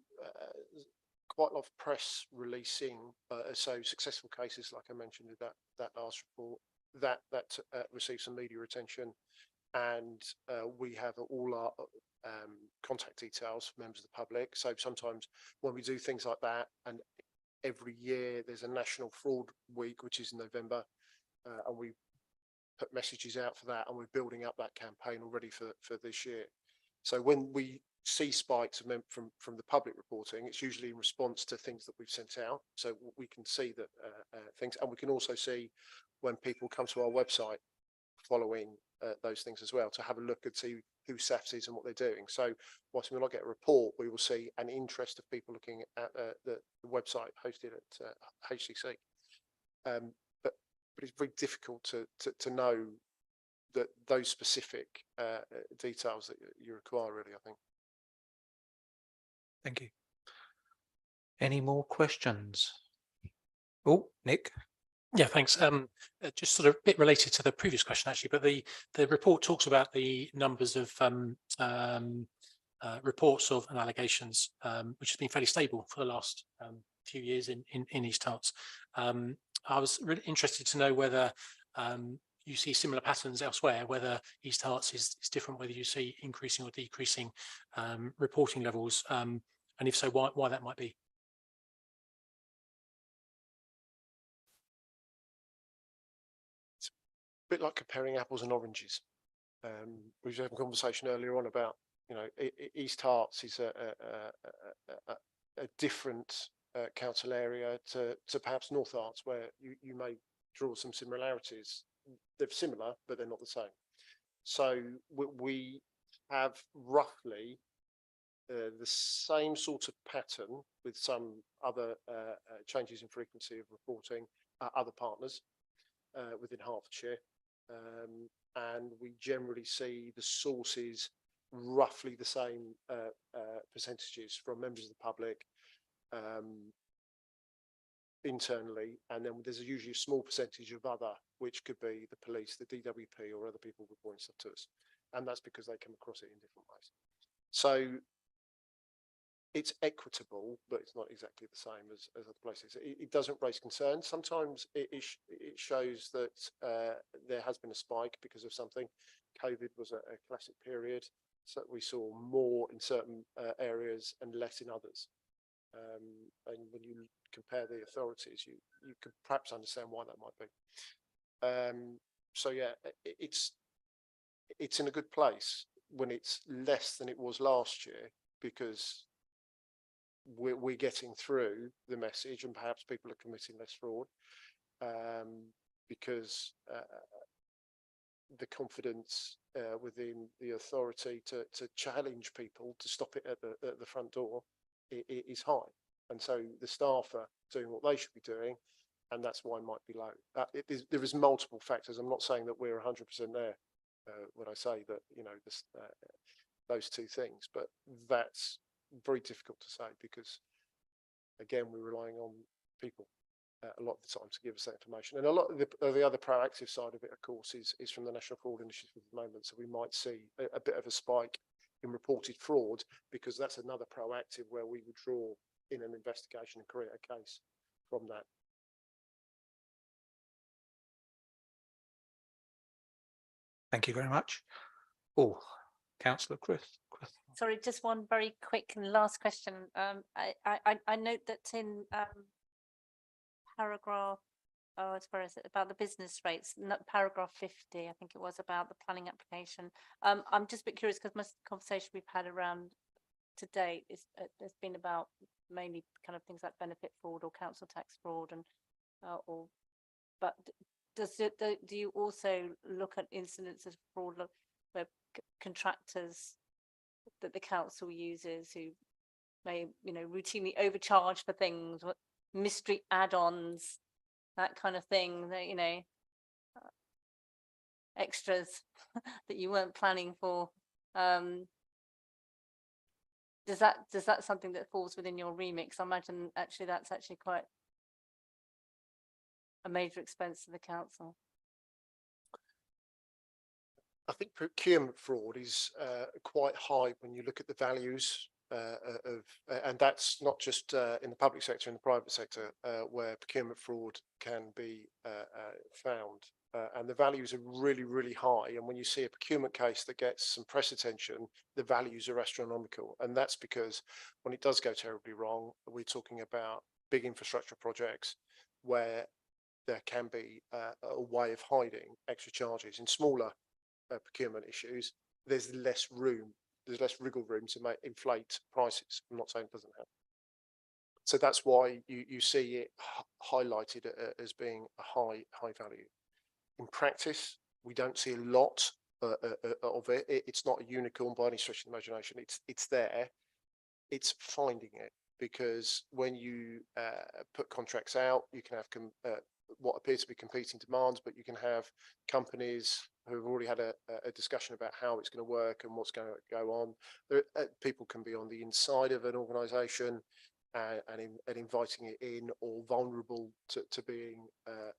quite a lot of press releasing, so successful cases, like I mentioned in that last report, that receives some media attention, and we have all our contact details for members of the public. So sometimes when we do things like that, and every year there's a National Fraud Week, which is in November, and we put messages out for that, and we're building up that campaign already for this year. So when we see spikes from the public reporting, it's usually in response to things that we've sent out. So we can see that things, and we can also see when people come to our website following those things as well, to have a look and see who SAFs is and what they're doing. So whilst we will not get a report, we will see an interest of people looking at the website hosted at HCC. But it's very difficult to know that those specific details that you require, really, I think. Thank you. Any more questions? Oh, Nick. Yeah, thanks. Just sort of a bit related to the previous question, actually, but the report talks about the numbers of reports of and allegations, which has been fairly stable for the last few years in East Herts. I was really interested to know whether you see similar patterns elsewhere, whether East Herts is different, whether you see increasing or decreasing reporting levels, and if so, why that might be. Bit like comparing apples and oranges. We was having a conversation earlier on about, you know, East Herts is a different council area to perhaps North Herts, where you may draw some similarities. They're similar, but they're not the same. So we have roughly the same sort of pattern, with some other changes in frequency of reporting other partners within Hertfordshire. And we generally see the sources roughly the same percentages from members of the public internally, and then there's usually a small percentage of other, which could be the police, the DWP, or other people reporting stuff to us, and that's because they come across it in different ways. So it's equitable, but it's not exactly the same as other places. It doesn't raise concerns. Sometimes it shows that there has been a spike because of something. COVID was a classic period, so we saw more in certain areas and less in others. And when you compare the authorities, you could perhaps understand why that might be. So yeah, it's in a good place when it's less than it was last year, because we're getting through the message, and perhaps people are committing less fraud, because the confidence within the authority to challenge people, to stop it at the front door, is high, and so the staff are doing what they should be doing, and that's why it might be low. There is multiple factors. I'm not saying that we're 100% there when I say that, you know, this, those two things, but that's very difficult to say, because again, we're relying on people a lot of the time to give us that information, and a lot of the other proactive side of it, of course, is from the National Fraud Initiative at the moment. So we might see a bit of a spike in reported fraud, because that's another proactive where we would draw in an investigation and create a case from that. Thank you very much. Oh, Councillor Chris. Sorry, just one very quick and last question. I note that in paragraph, oh, as far as about the business rates, not paragraph 50, I think it was, about the planning application. I'm just a bit curious because most of the conversation we've had around to date is there's been about mainly kind of things like benefit fraud or council tax fraud, and but do you also look at incidents of fraud where contractors that the council uses who may, you know, routinely overcharge for things, what mystery add-ons, that kind of thing, that, you know, extras that you weren't planning for? Does that something that falls within your remit? 'Cause I imagine actually that's actually quite a major expense to the council. I think procurement fraud is quite high when you look at the values and that's not just in the public sector, in the private sector, where procurement fraud can be found. And the values are really, really high. And when you see a procurement case that gets some press attention, the values are astronomical. And that's because when it does go terribly wrong, we're talking about big infrastructure projects where there can be a way of hiding extra charges. In smaller procurement issues, there's less wriggle room to inflate prices. I'm not saying it doesn't happen. So that's why you see it highlighted as being a high value. In practice, we don't see a lot of it. It's not a unicorn by any stretch of the imagination. It's there. It's finding it, because when you put contracts out, you can have what appear to be competing demands, but you can have companies who have already had a discussion about how it's going to work and what's going to go on. People can be on the inside of an organisation and inviting it in, or vulnerable to being a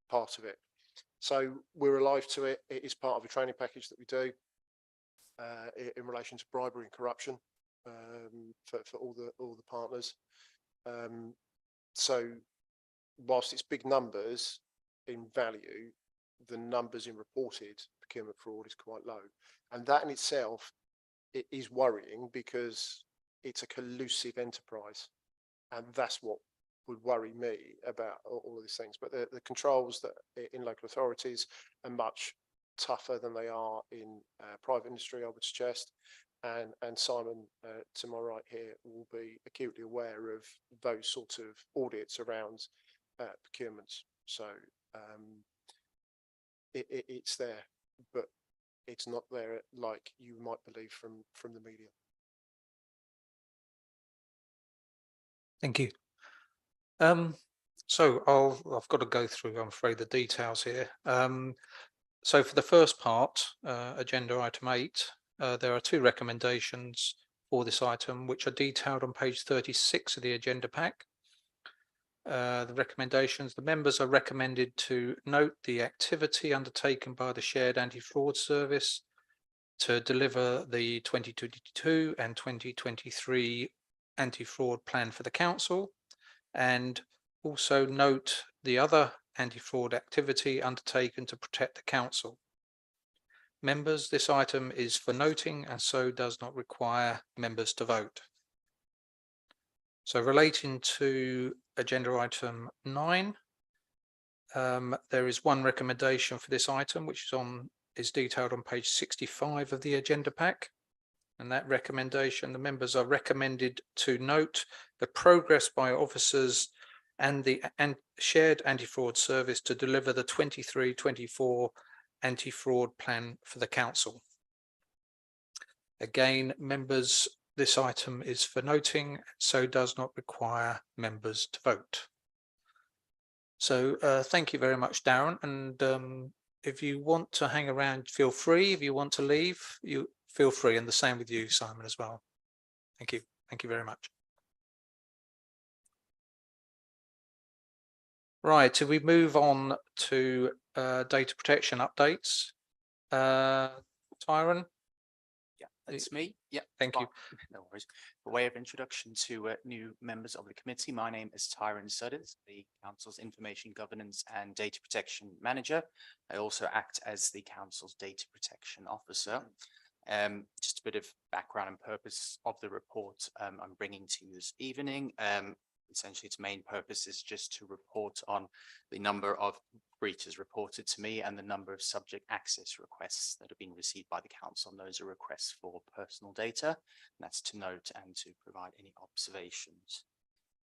part of it. So we're alive to it. It is part of a training package that we do in relation to bribery and corruption for all the partners. So whilst it's big numbers in value, the numbers in reported procurement fraud is quite low, and that in itself it is worrying, because it's a collusive enterprise, and that's what would worry me about all of these things. But the controls that in local authorities are much tougher than they are in private industry, I would suggest. And Simon, to my right here, will be acutely aware of those sorts of audits around procurements. So it's there, but it's not there like you might believe from the media. Thank you. So I've got to go through, I'm afraid, the details here. So for the first part, agenda item 8, there are 2 recommendations for this item, which are detailed on page 36 of the agenda pack. The recommendations: the members are recommended to note the activity undertaken by the Shared Anti-Fraud Service to deliver the 2022 and 2023 anti-fraud plan for the council, and also note the other anti-fraud activity undertaken to protect the council. Members, this item is for noting and so does not require members to vote. So relating to agenda item 9, there is 1 recommendation for this item, which is detailed on page 65 of the agenda pack. And that recommendation, the members are recommended to note the progress by officers and the Shared Anti-Fraud Service to deliver the 23-24 anti-fraud plan for the council. Again, members, this item is for noting, so does not require members to vote. So thank you very much, Darren. And if you want to hang around, feel free. If you want to leave, you feel free, and the same with you, Simon, as well. Thank you. Thank you very much. Right, so we move on to data protection updates. Tyron? Yeah, it's me. Yeah, thank you. No worries. By way of introduction to new members of the committee, my name is Tyron Sudders, the Council's Information Governance and Data Protection Manager. I also act as the Council's Data Protection Officer. Just to a bit of background and purpose of the report I'm bringing to you this evening. Essentially, its main purpose is just to report on the number of breaches reported to me and the number of subject access requests that have been received by the council. And those are requests for personal data. And that's to note and to provide any observations.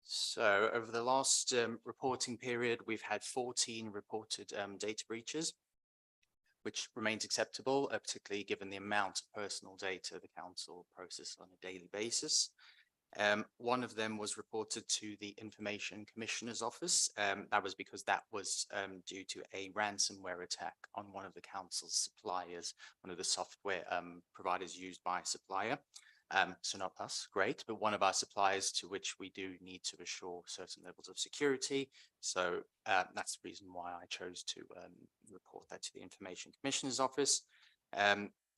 So over the last reporting period, we've had 14 reported data breaches, which remains acceptable, particularly given the amount of personal data the council processes on a daily basis. One of them was reported to the Information Commissioner's Office. That was because that was due to a ransomware attack on one of the council's suppliers, one of the software providers used by a supplier. So not us, great, but one of our suppliers to which we do need to assure certain levels of security. So that's the reason why I chose to report that to the Information Commissioner's Office.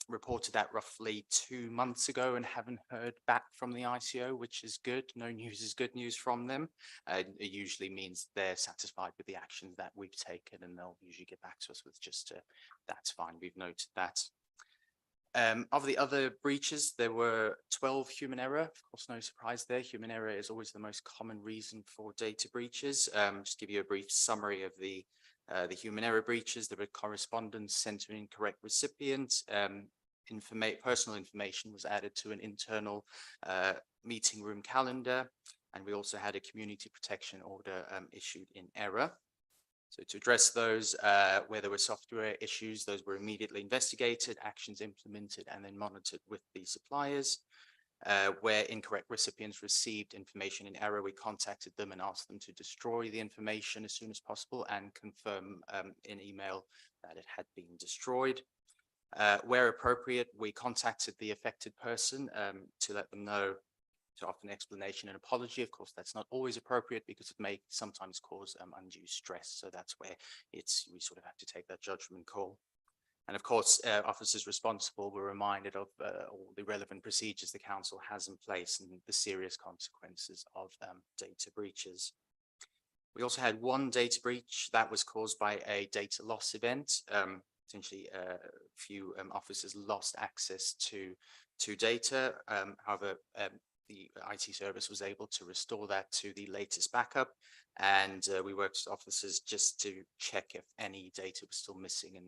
Reported that roughly 2 months ago and haven't heard back from the ICO, which is good. No news is good news from them. It usually means they're satisfied with the actions that we've taken, and they'll usually get back to us with just that's fine, we've noted that. Of the other breaches, there were 12 human error. Of course, no surprise there. Human error is always the most common reason for data breaches. Just give you a brief summary of the human error breaches. There were correspondence sent to an incorrect recipient. Personal information was added to an internal meeting room calendar. And we also had a community protection order issued in error. So to address those, where there were software issues, those were immediately investigated, actions implemented, and then monitored with the suppliers. Where incorrect recipients received information in error, we contacted them and asked them to destroy the information as soon as possible and confirm in email that it had been destroyed. Where appropriate, we contacted the affected person to let them know, to offer an explanation and apology. Of course, that's not always appropriate because it may sometimes cause undue stress. So that's where we sort of have to take that judgment call. And of course, officers responsible were reminded of all the relevant procedures the council has in place and the serious consequences of data breaches. We also had one data breach that was caused by a data loss event. Essentially, a few officers lost access to data. However, the IT service was able to restore that to the latest backup. And we worked with officers just to check if any data was still missing, and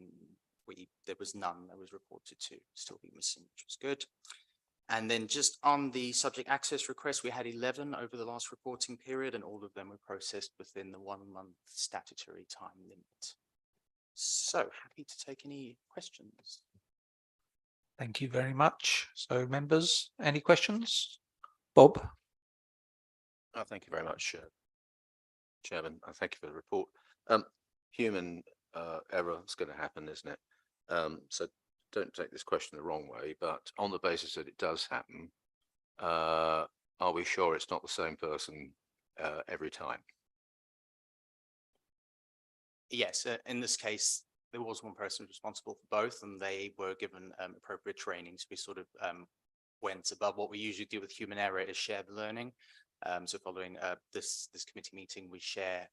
there was none that was reported to still be missing, which was good. And then just on the subject access request, we had 11 over the last reporting period, and all of them were processed within the 1 month statutory time limit. So happy to take any questions. Thank you very much. So members, any questions? Bob? Thank you very much, Chairman. Thank you for the report. Human error is going to happen, isn't it? So don't take this question the wrong way, but on the basis that it does happen, are we sure it's not the same person every time? Yes, in this case, there was one person responsible for both, and they were given appropriate trainings. We sort of went above what we usually do with human error is share the learning. So following this committee meeting, we share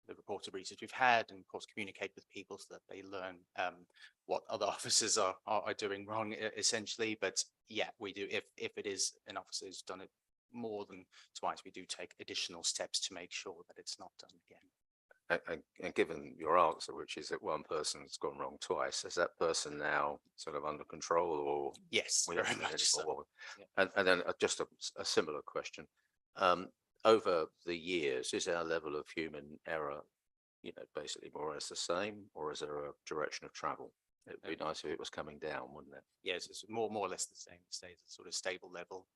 the reported breaches we've had, and of course communicate with people so that they learn what other officers are doing wrong, essentially. But yeah, we do. If it is an officer who's done it more than twice, we do take additional steps to make sure that it's not done again. And given your answer, which is that one person's gone wrong twice, is that person now sort of under control, or? Yes, we very don't know much so. anymore? Yeah. And then just a similar question. Over the years, is our level of human error, basically more or less the same, or is there a direction of travel? It'd be nice if it was coming down, wouldn't it? Yes, it's more or less the same. It stays at sort of stable level,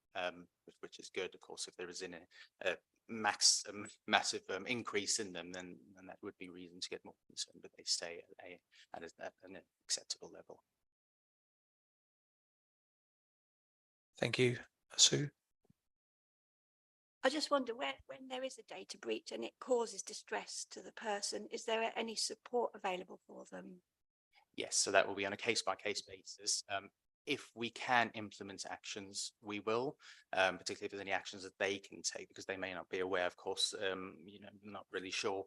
which is good. Of course, if there is a massive increase in them, then that would be reason to get more concerned. But they stay at an acceptable level. Thank you, Sue. I just wonder when there is a data breach and it causes distress to the person, is there any support available for them? Yes, so that will be on a case-by-case basis. If we can implement actions, we will, particularly if there's any actions that they can take, because they may not be aware, of course, not really sure.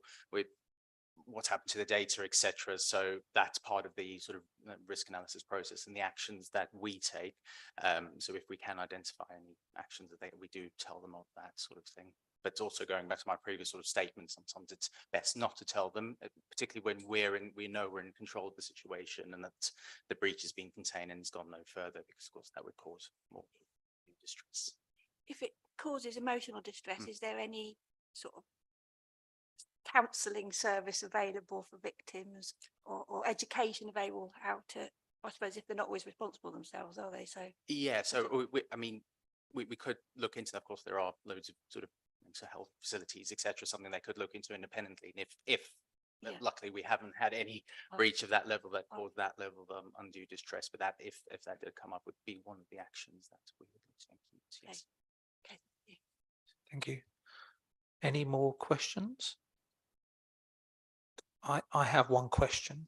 what's happened to the data, etc. So that's part of the sort of risk analysis process and the actions that we take. So if we can identify any actions that we do tell them of that sort of thing. But also going back to my previous sort of statement, sometimes it's best not to tell them, particularly when we know we're in control of the situation and that the breach is being contained and has gone no further, because of course that would cause more distress. If it causes emotional distress, is there any sort of counselling service available for victims, or education available how to, I suppose, if they're not always responsible themselves, are they? So Yeah, so I mean, we could look into that. Of course, there are loads of sort of mental health facilities, etc. Something they could look into independently. And if luckily we haven't had any breach of that level that caused that level of undue distress, but that if that did come up, would be one of the actions that we would take. Yes. okay. Thank you. Any more questions? I have one question.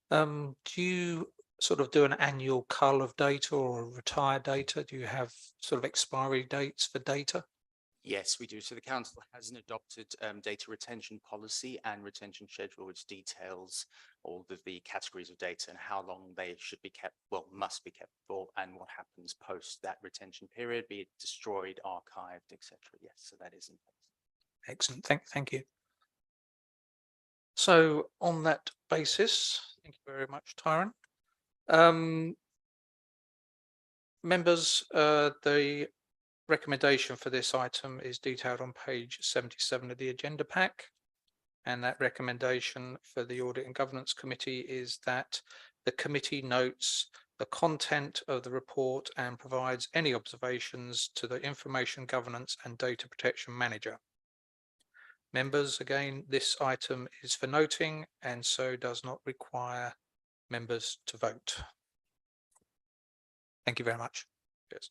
Do you sort of do an annual cull of data or retire data? Do you have sort of expiry dates for data? Yes, we do. So the council has an adopted data retention policy and retention schedule, which details all of the categories of data and how long they should be kept, well, must be kept for, and what happens post that retention period, be it destroyed, archived, etc. Yes, so that is in place. Excellent. Thank you. So on that basis, thank you very much, Tyron. Members, the recommendation for this item is detailed on page 77 of the agenda pack. And that recommendation for the Audit and Governance Committee is that the committee notes the content of the report and provides any observations to the Information Governance and Data Protection Manager. Members, again, this item is for noting and so does not require members to vote. Thank you very much. Yes.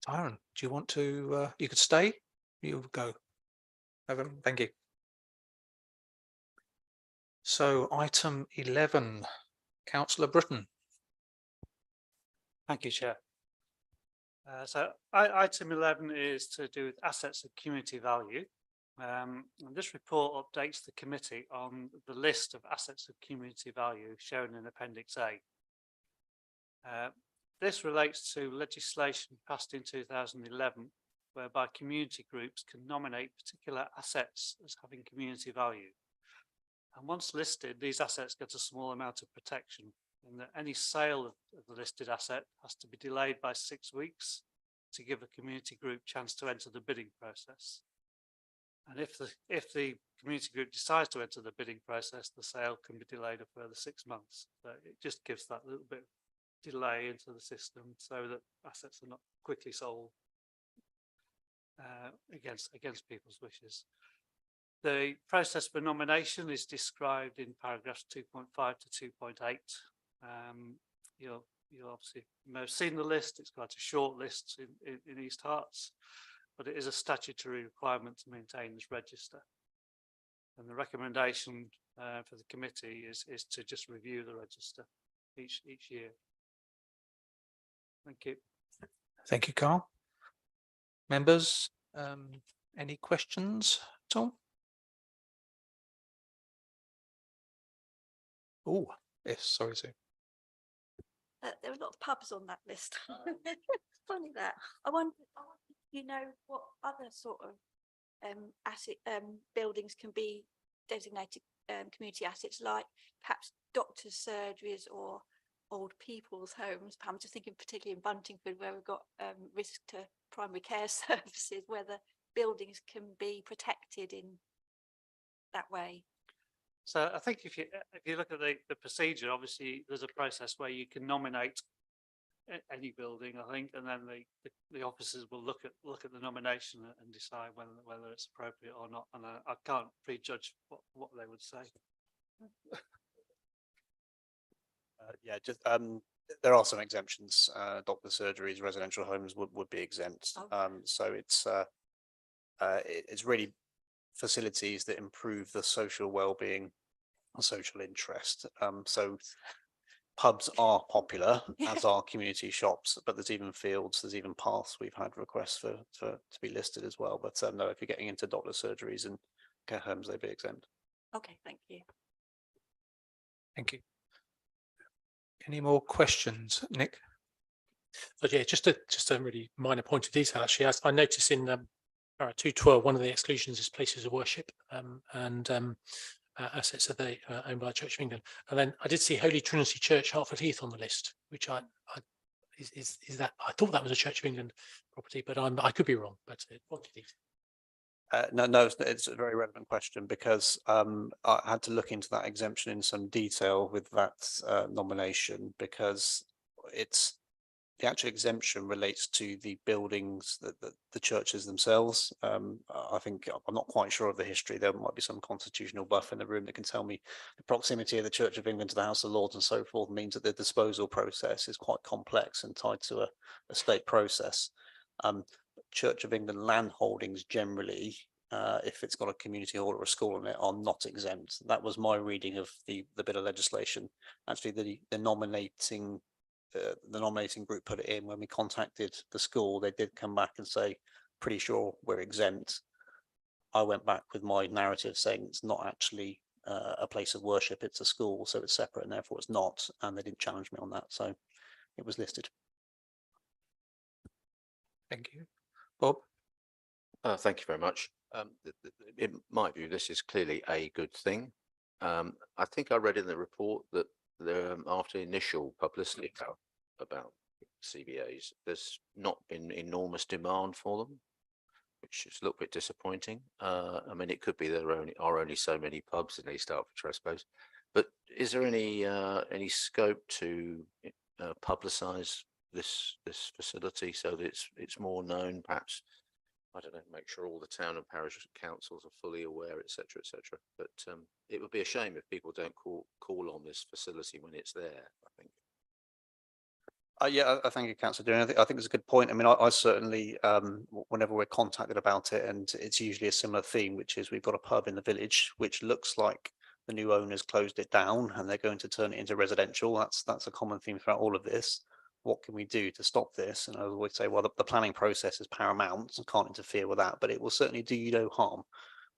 Tyron, do you want to, you could stay, you go. Thank you. So item 11, Councillor Britton. Thank you, Chair. Item 11 is to do with assets of community value. And this report updates the committee on the list of assets of community value shown in Appendix A. This relates to legislation passed in 2011, whereby community groups can nominate particular assets as having community value. And once listed, these assets get a small amount of protection, in that any sale of the listed asset has to be delayed by 6 weeks to give a community group chance to enter the bidding process. And if the community group decides to enter the bidding process, the sale can be delayed a further 6 months. So it just gives that little bit of delay into the system so that assets are not quickly sold against people's wishes. The process for nomination is described in paragraphs 2.5 to 2.8. You'll obviously may have seen the list. It's quite a short list in East Herts, but it is a statutory requirement to maintain this register. And the recommendation for the committee is to just review the register each year. Thank you. Thank you, Carl. Members, any questions at all? Oh, yes, sorry, Sue. There are a lot of pubs on that list. Funny that. I wonder, you know, what other sort of asset buildings can be designated community assets, like perhaps doctors' surgeries or old people's homes. I'm just thinking particularly in Buntingford, where we've got risk to primary care services, whether buildings can be protected in that way. So I think if you look at the procedure, obviously there's a process where you can nominate any building, I think, and then the officers will look at the nomination and decide whether it's appropriate or not. And I can't prejudge what they would say. Yeah, just there are some exemptions. Doctor surgeries, residential homes would be exempt. So it's really facilities that improve the social well-being and social interest. So pubs are popular, as are community shops, but there's even fields, there's even paths we've had requests for to be listed as well. But no, if you're getting into doctor surgeries and care homes, they'd be exempt. Okay, thank you. Thank you. Any more questions, Nick? But yeah, just a really minor point of detail, actually. As I noticed in 212, one of the exclusions is places of worship and assets that they owned by the Church of England. And then I did see Holy Trinity Church, Hertford Heath, on the list, which is that, I thought that was a Church of England property, but I could be wrong. But what did he? No, it's a very relevant question because I had to look into that exemption in some detail with that nomination, because it's the actual exemption relates to the buildings that the churches themselves. I think I'm not quite sure of the history. There might be some constitutional buff in the room that can tell me the proximity of the Church of England to the House of Lords and so forth means that the disposal process is quite complex and tied to a state process. Church of England land holdings generally, if it's got a community hall or a school in it, are not exempt. That was my reading of the bit of legislation. Actually, the nominating group put it in when we contacted the school. They did come back and say, pretty sure we're exempt. I went back with my narrative saying it's not actually a place of worship, it's a school, so it's separate and therefore it's not, and they didn't challenge me on that, so it was listed. Thank you. Bob? Thank you very much. In my view, this is clearly a good thing. I think I read in the report that after initial publicity about CVAs, there's not been enormous demand for them, which is a little bit disappointing. I mean, it could be there are only so many pubs in East Hertfordshire, I suppose. But is there any scope to publicise this facility so that it's more known, perhaps? I don't know, make sure all the town and parish councils are fully aware, etc., etc. But it would be a shame if people don't call on this facility when it's there, I think. Yeah, I thank you, Councillor Deering. I think it's a good point. I mean, I certainly, whenever we're contacted about it, and it's usually a similar theme, which is we've got a pub in the village, which looks like the new owners closed it down and they're going to turn it into residential. That's a common theme throughout all of this. What can we do to stop this? And I always say, well, the planning process is paramount and can't interfere with that, but it will certainly do you no harm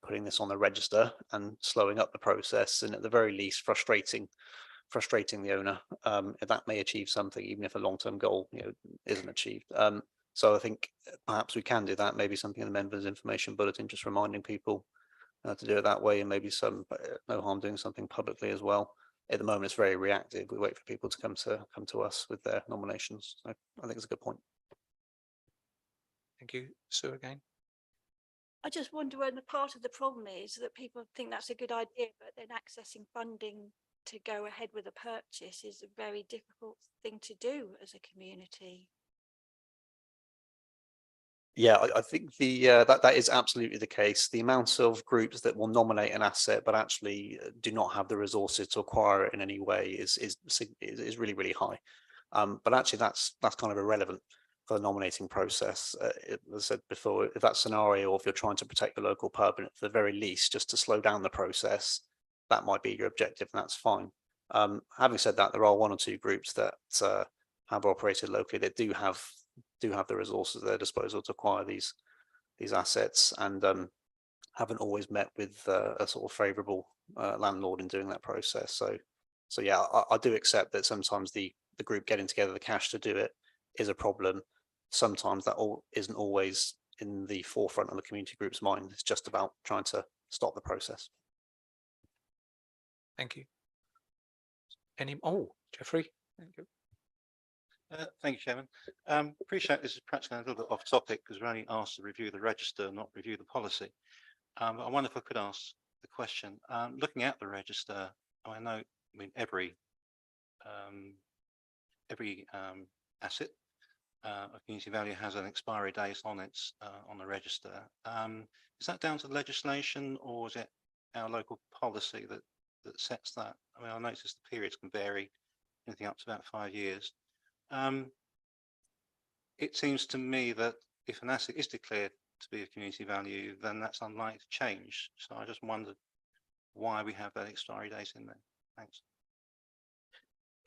putting this on the register and slowing up the process, and at the very least frustrating the owner. That may achieve something, even if a long-term goal isn't achieved. So I think perhaps we can do that, maybe something in the members information bulletin, just reminding people to do it that way, and maybe no harm doing something publicly as well. At the moment, it's very reactive. We wait for people to come to us with their nominations. So I think it's a good point. Thank you. Sue again. I just wonder when the part of the problem is that people think that's a good idea, but then accessing funding to go ahead with a purchase is a very difficult thing to do as a community. Yeah, I think that is absolutely the case. The amount of groups that will nominate an asset but actually do not have the resources to acquire it in any way is really, really high. But actually, that's kind of irrelevant for the nominating process. As I said before, if that scenario, or if you're trying to protect the local pub, and at the very least, just to slow down the process, that might be your objective, and that's fine. Having said that, there are one or two groups that have operated locally that do have the resources at their disposal to acquire these assets, and haven't always met with a sort of favourable landlord in doing that process. So yeah, I do accept that sometimes the group getting together the cash to do it is a problem. Sometimes that isn't always in the forefront of the community group's mind. It's just about trying to stop the process. Thank you. Jeffrey. Thank you. Thank you, Chairman. Appreciate this is perhaps going a little bit off topic because we're only asked to review the register, not review the policy. But I wonder if I could ask the question. Looking at the register, I mean every asset of community value has an expiry date on its on the register. Is that down to legislation, or is it our local policy that sets that? I mean, I noticed the periods can vary, anything up to about 5 years. It seems to me that if an asset is declared to be of community value, then that's unlikely to change. So I just wondered why we have that expiry date in there. Thanks.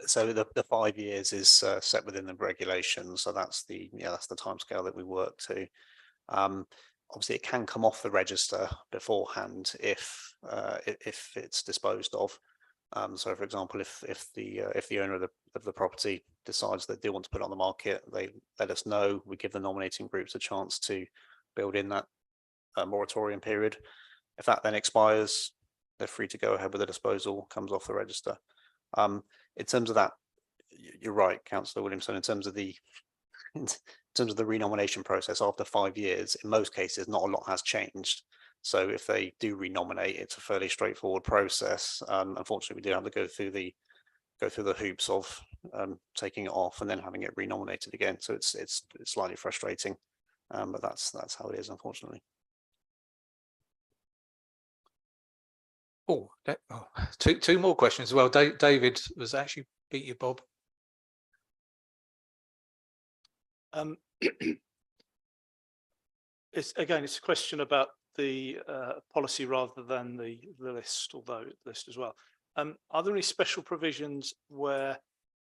So the 5 years is set within the regulations. So that's the timescale that we work to. obviously it can come off the register beforehand if it's disposed of. So, for example, if the owner of the property decides that they want to put it on the market, they let us know. We give the nominating groups a chance to build in that moratorium period. If that then expires, they're free to go ahead with the disposal, comes off the register. In terms of that, you're right, Councillor Williamson. In terms of the renomination process after 5 years, in most cases, not a lot has changed. So if they do renominate, it's a fairly straightforward process. Unfortunately, we do have to go through the hoops of taking it off and then having it renominated again. So it's slightly frustrating, but that's how it is, unfortunately. Oh, two more questions as well. David was actually beat you, Bob. It's a question about the policy rather than the list, although the list as well. Are there any special provisions where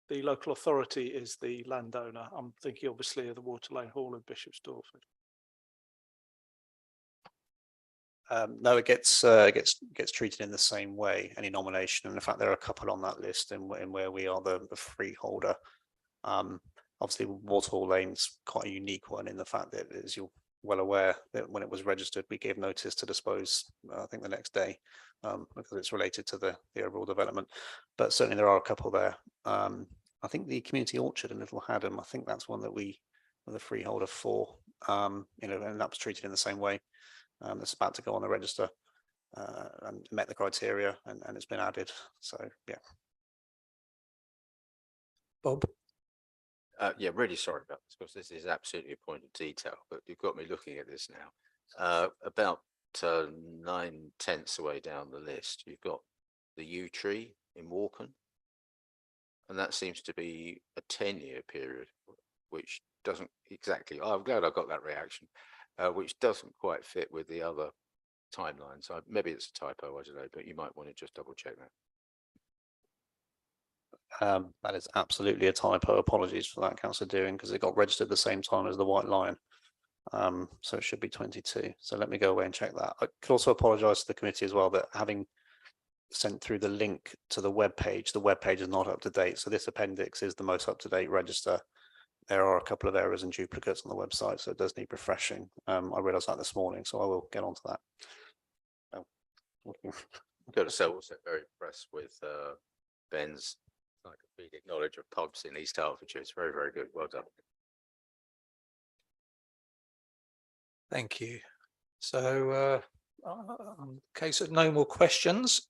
the local authority is the landowner? I'm thinking obviously of the Water Lane Hall and Bishop's Stortford. No, it gets treated in the same way, any nomination. And in fact, there are a couple on that list in where we are the freeholder. Obviously, Waterhall Lane's quite a unique one in the fact that, as you're well aware, that when it was registered, we gave notice to dispose, I think the next day, because it's related to the overall development. But certainly there are a couple there. I think the community orchard in Little Haddam, I think that's one that we were the freeholder for, and that was treated in the same way. It's about to go on the register and met the criteria, and it's been added. So, yeah. Bob? Yeah, really sorry about this, because this is absolutely a point of detail, but you've got me looking at this now. About 9/10 away down the list, you've got the yew tree in Walken, and that seems to be a 10-year period, which doesn't exactly, I'm glad I got that reaction, which doesn't quite fit with the other timelines. Maybe it's a typo, I don't know, but you might want to just double check that. That is absolutely a typo. Apologies for that, Councillor Deering, because it got registered at the same time as the White Lion. So it should be 22. So let me go away and check that. I could also apologise to the committee as well that having sent through the link to the web page is not up to date. So this appendix is the most up to date register. There are a couple of errors and duplicates on the website, so it does need refreshing. I realised that this morning, so I will get onto that. I've got to say, also very impressed with Ben's encyclopedic knowledge of pubs in East Hertfordshire. It's very, very good. Well done. Thank you. So, in case of no more questions,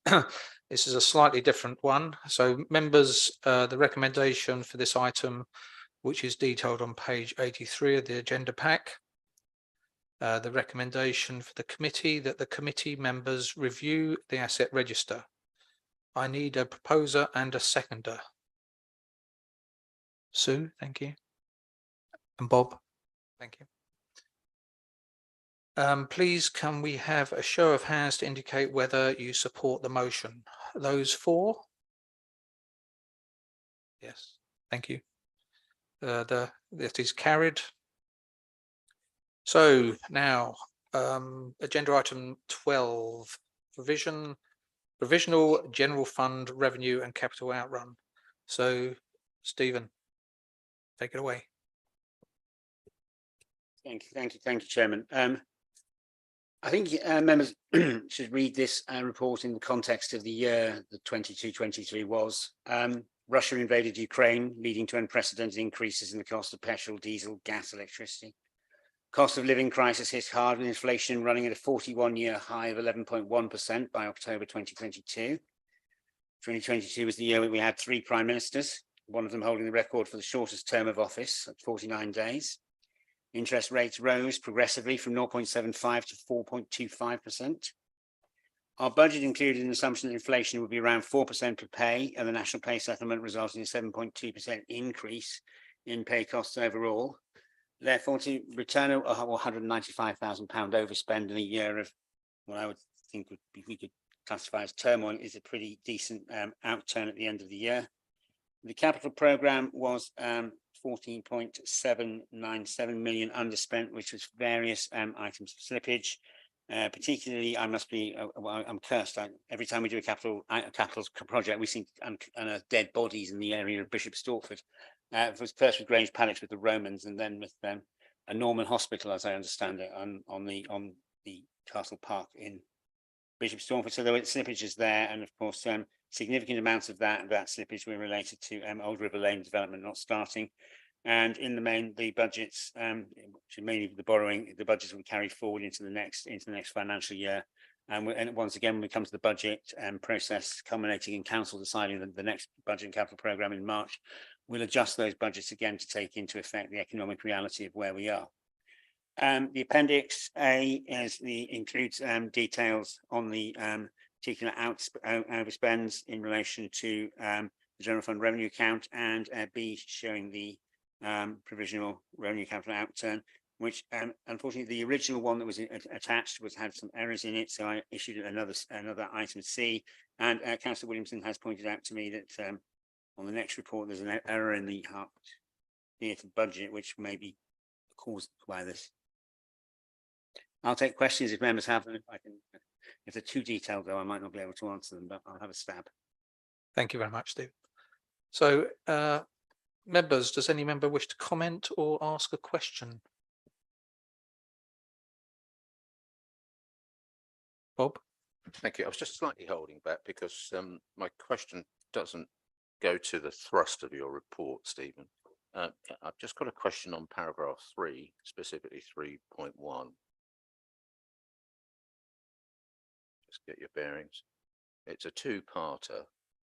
this is a slightly different one. So, members, the recommendation for this item, which is detailed on page 83 of the agenda pack, the recommendation for the committee that the committee members review the asset register. I need a proposer and a seconder. Sue, thank you. And Bob, thank you. Please, can we have a show of hands to indicate whether you support the motion? Those for? Yes, thank you. That is carried. So now, agenda item 12, provisional general fund revenue and capital outrun. So, Stephen, take it away. Thank you, Chairman. I think members should read this report in the context of the year the 22-23 was. Russia invaded Ukraine, leading to unprecedented increases in the cost of petrol, diesel, gas, electricity. Cost of living crisis hit hard, with inflation running at a 41-year high of 11.1% by October 2022. 2022 was the year when we had 3 prime ministers, one of them holding the record for the shortest term of office at 49 days. Interest rates rose progressively from 0.75 to 4.25%. Our budget included an assumption that inflation would be around 4% per pay, and the national pay settlement resulting in a 7.2% increase in pay costs overall. Therefore, to return a £195,000 overspend in a year of what I would think we could classify as turmoil is a pretty decent outturn at the end of the year. The capital programme was 14.797 million underspent, which was various items of slippage. Particularly, I must be, well, I'm cursed. Every time we do a capital project, we seem to unearth dead bodies in the area of Bishop Stortford. It was first with Grange Palace with the Romans, and then with a Norman hospital, as I understand it, on the Castle Park in Bishop Stortford. So there were slippages there, and of course, significant amounts of that slippage were related to Old River Lane development not starting. And in the main, the budgets, mainly the borrowing, the budgets will carry forward into the next financial year. And once again, when we come to the budget process culminating in council deciding the next budget and capital programme in March, we'll adjust those budgets again to take into effect the economic reality of where we are. The Appendix A includes details on the particular overspends in relation to the general fund revenue account, and B showing the provisional revenue capital outturn, which unfortunately the original one that was attached had some errors in it, so I issued another item C, and Councillor Williamson has pointed out to me that on the next report there's an error in the theatre budget which may be caused by this. I'll take questions if members have them. If they're too detailed though, I might not be able to answer them, but I'll have a stab. Thank you very much, Steve. So members, does any member wish to comment or ask a question? Bob? Thank you. I was just slightly holding back because my question doesn't go to the thrust of your report, Stephen. I've just got a question on paragraph 3, specifically 3.1. Just get your bearings. It's a two-parter.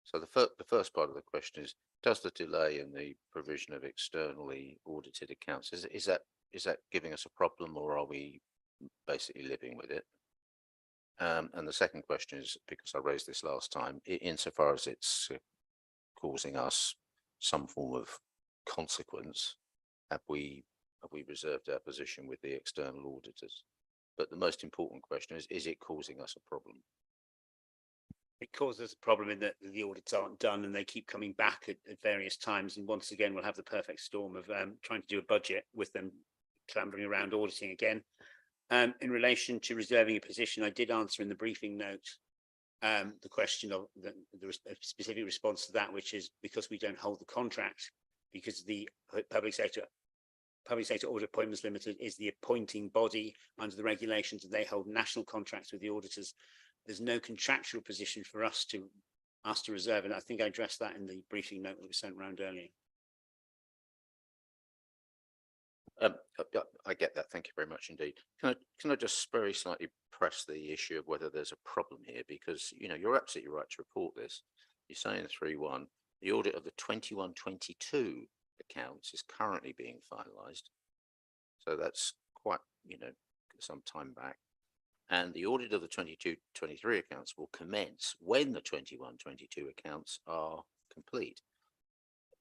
So the first part of the question is, does the delay in the provision of externally audited accounts, is that giving us a problem, or are we basically living with it? And the second question is, because I raised this last time, insofar as it's causing us some form of consequence, have we reserved our position with the external auditors? But the most important question is it causing us a problem? It causes a problem in that the audits aren't done and they keep coming back at various times. And once again, we'll have the perfect storm of trying to do a budget with them clambering around auditing again. In relation to reserving a position, I did answer in the briefing note the question of the specific response to that, which is because we don't hold the contract, because the Public Sector Audit Appointments Limited is the appointing body under the regulations, and they hold national contracts with the auditors. There's no contractual position for us to reserve, and I think I addressed that in the briefing note that was sent around earlier. I get that. Thank you very much indeed. Can I just very slightly press the issue of whether there's a problem here? Because you're absolutely right to report this. You say in 3.1, the audit of the 21-22 accounts is currently being finalised. So that's quite some time back. And the audit of the 22-23 accounts will commence when the 21-22 accounts are complete.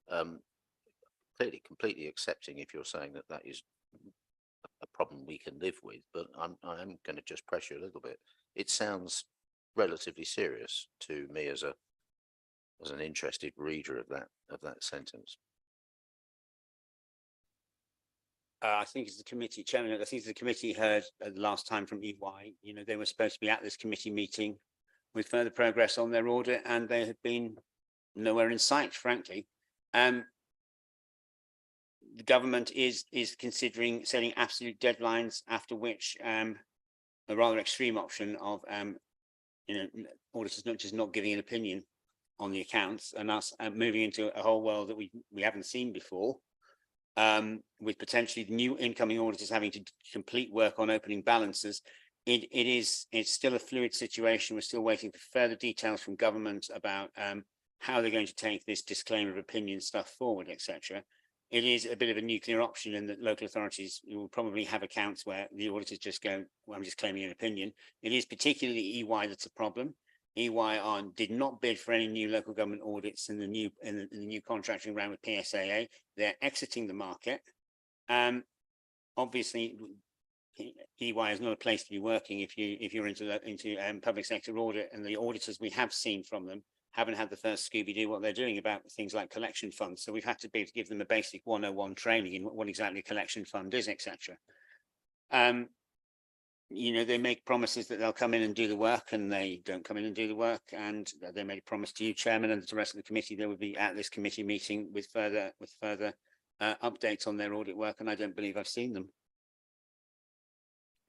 Clearly, completely accepting if you're saying that is a problem we can live with, but I'm going to just press you a little bit. It sounds relatively serious to me as an interested reader of that sentence. I think as the committee chairman, I think the committee heard last time from EY, they were supposed to be at this committee meeting with further progress on their audit, and they had been nowhere in sight, frankly. The government is considering setting absolute deadlines, after which a rather extreme option of auditors not just not giving an opinion on the accounts, and us moving into a whole world that we haven't seen before, with potentially new incoming auditors having to complete work on opening balances. It's still a fluid situation. We're still waiting for further details from government about how they're going to take this disclaimer of opinion stuff forward, etc. It is a bit of a nuclear option in that local authorities will probably have accounts where the auditors just go, well, I'm just claiming an opinion. It is particularly EY that's a problem. EY did not bid for any new local government audits in the new contracting round with PSAA. They're exiting the market. Obviously, EY is not a place to be working if you're into public sector audit, and the auditors we have seen from them haven't had the first Scooby-Doo what they're doing about things like collection funds. So we've had to be able to give them a basic 101 training in what exactly a collection fund is, etc. You know, they make promises that they'll come in and do the work, and they don't come in and do the work. And they made a promise to you, Chairman, and the rest of the committee, they would be at this committee meeting with further updates on their audit work, and I don't believe I've seen them.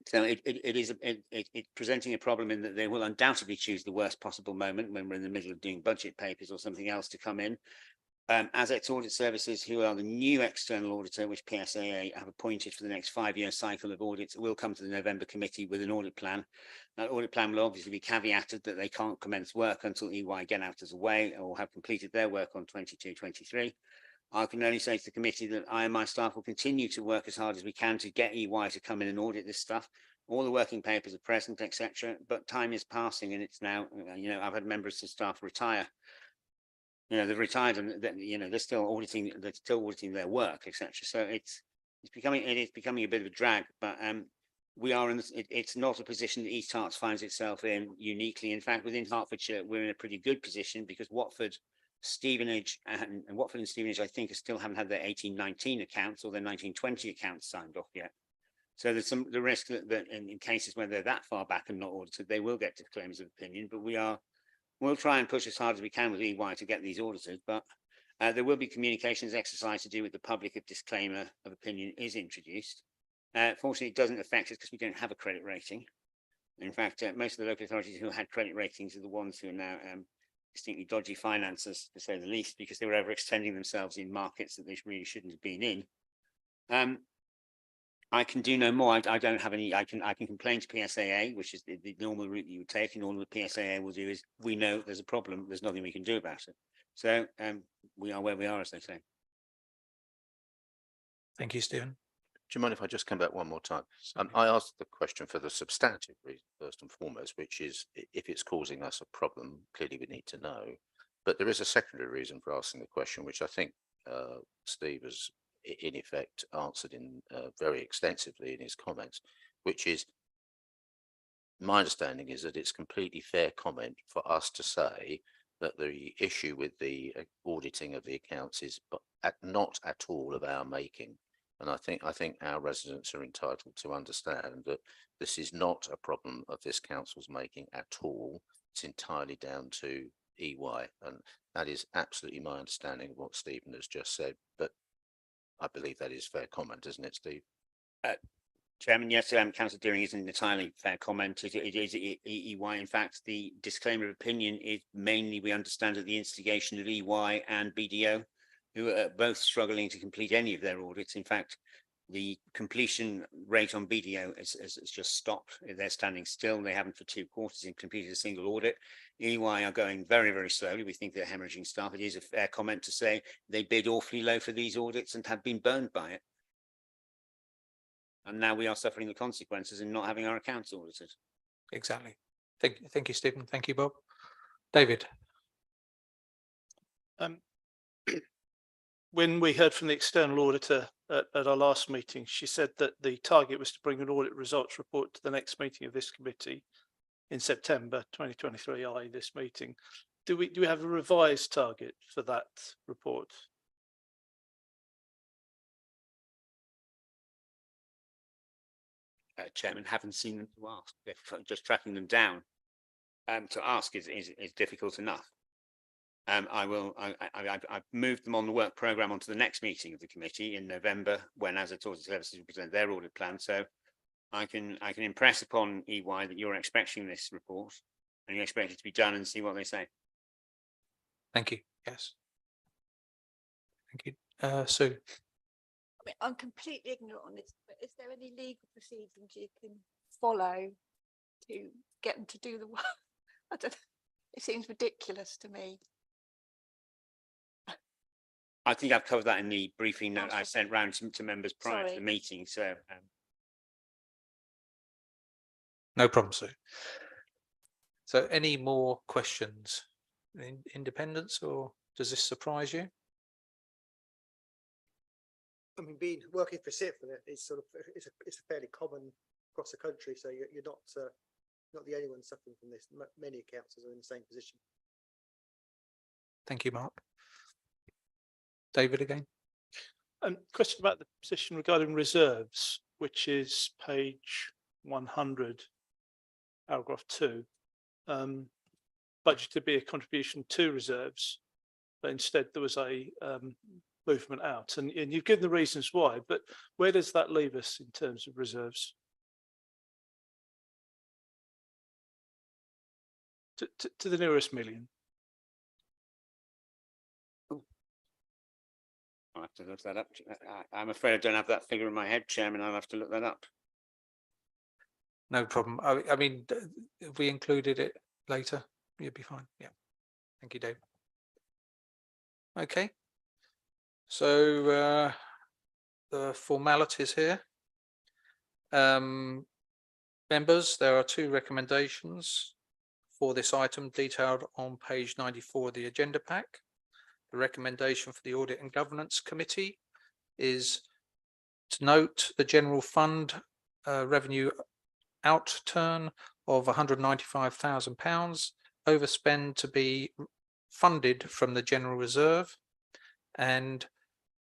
So it's presenting a problem in that they will undoubtedly choose the worst possible moment when we're in the middle of doing budget papers or something else to come in. As Audit Services, who are the new external auditor, which PSAA have appointed for the next 5-year cycle of audits, will come to the November committee with an audit plan. That audit plan will obviously be caveated that they can't commence work until EY get out of the way or have completed their work on 22-23. I can only say to the committee that I and my staff will continue to work as hard as we can to get EY to come in and audit this stuff. All the working papers are present, etc. But time is passing, and it's now, you know, I've had members of staff retire. You know, they've retired, and you know, they're still auditing their work, etc. So it is becoming a bit of a drag. But we are in this, it's not a position that East Herts finds itself in uniquely. In fact, within Hertfordshire, we're in a pretty good position because Watford, Stevenage and Watford and Stevenage, I think, still haven't had their 18-19 accounts or their 19-20 accounts signed off yet. So there's the risk that in cases where they're that far back and not audited, they will get to claims of opinion. But we'll try and push as hard as we can with EY to get these audited. But there will be communications exercise to do with the public if disclaimer of opinion is introduced. Fortunately, it doesn't affect us because we don't have a credit rating. In fact, most of the local authorities who had credit ratings are the ones who are now distinctly dodgy financiers, to say the least, because they were overextending themselves in markets that they really shouldn't have been in. I can do no more. I don't have any. I can complain to PSAA, which is the normal route that you would take, and all the PSAA will do is, we know there's a problem. There's nothing we can do about it. So we are where we are, as they say. Thank you, Stephen. Do you mind if I just come back one more time? I asked the question for the substantive reason, first and foremost, which is if it's causing us a problem, clearly we need to know. But there is a secondary reason for asking the question, which I think Steve has in effect answered in very extensively in his comments, which is my understanding is that it's completely fair comment for us to say that the issue with the auditing of the accounts is not at all of our making. And I think our residents are entitled to understand that this is not a problem of this council's making at all. It's entirely down to EY, and that is absolutely my understanding of what Stephen has just said. But I believe that is fair comment, isn't it, Steve? Chairman, yes, Councillor Deering isn't entirely fair comment. It is EY. In fact, the disclaimer of opinion is mainly, we understand, at the instigation of EY and BDO, who are both struggling to complete any of their audits. In fact, the completion rate on BDO has just stopped. They're standing still. They haven't for 2 quarters completed a single audit. EY are going very, very slowly. We think they're hemorrhaging staff. It is a fair comment to say they bid awfully low for these audits and have been burned by it. And now we are suffering the consequences in not having our accounts audited. Exactly. Thank you, Stephen. Thank you, Bob. David. When we heard from the external auditor at our last meeting, she said that the target was to bring an audit results report to the next meeting of this committee in September 2023, i.e. this meeting. Do we have a revised target for that report? Chairman, haven't seen them to ask. Just tracking them down to ask is difficult enough. I've moved them on the work programme onto the next meeting of the committee in November, when as Audit Services will present their audit plan. So I can impress upon EY that you're expecting this report and you expect it to be done, and see what they say. Thank you. Yes. Thank you. Sue. I mean, I'm completely ignorant on this, but is there any legal proceedings you can follow to get them to do the work? I don't know. It seems ridiculous to me. I think I've covered that in the briefing note I sent round to members prior to the meeting. So no problem, Sue. So any more questions? Independence, or does this surprise you? I mean, working for SITFA is sort of it's a fairly common across the country. So you're not the only one suffering from this. Many councils are in the same position. Thank you, Mark. David again. Question about the position regarding reserves, which is page 100, paragraph 2. Budget to be a contribution to reserves, but instead there was a movement out, and you've given the reasons why, but where does that leave us in terms of reserves? To the nearest million. I'll have to look that up. I'm afraid I don't have that figure in my head, Chairman. I'll have to look that up. No problem. I mean, if we included it later, you'd be fine. Yeah. Thank you, Dave. Okay. So the formalities here. Members, there are 2 recommendations for this item detailed on page 94 of the agenda pack. The recommendation for the Audit and Governance Committee is to note the general fund revenue outturn of £195,000, overspend to be funded from the general reserve, and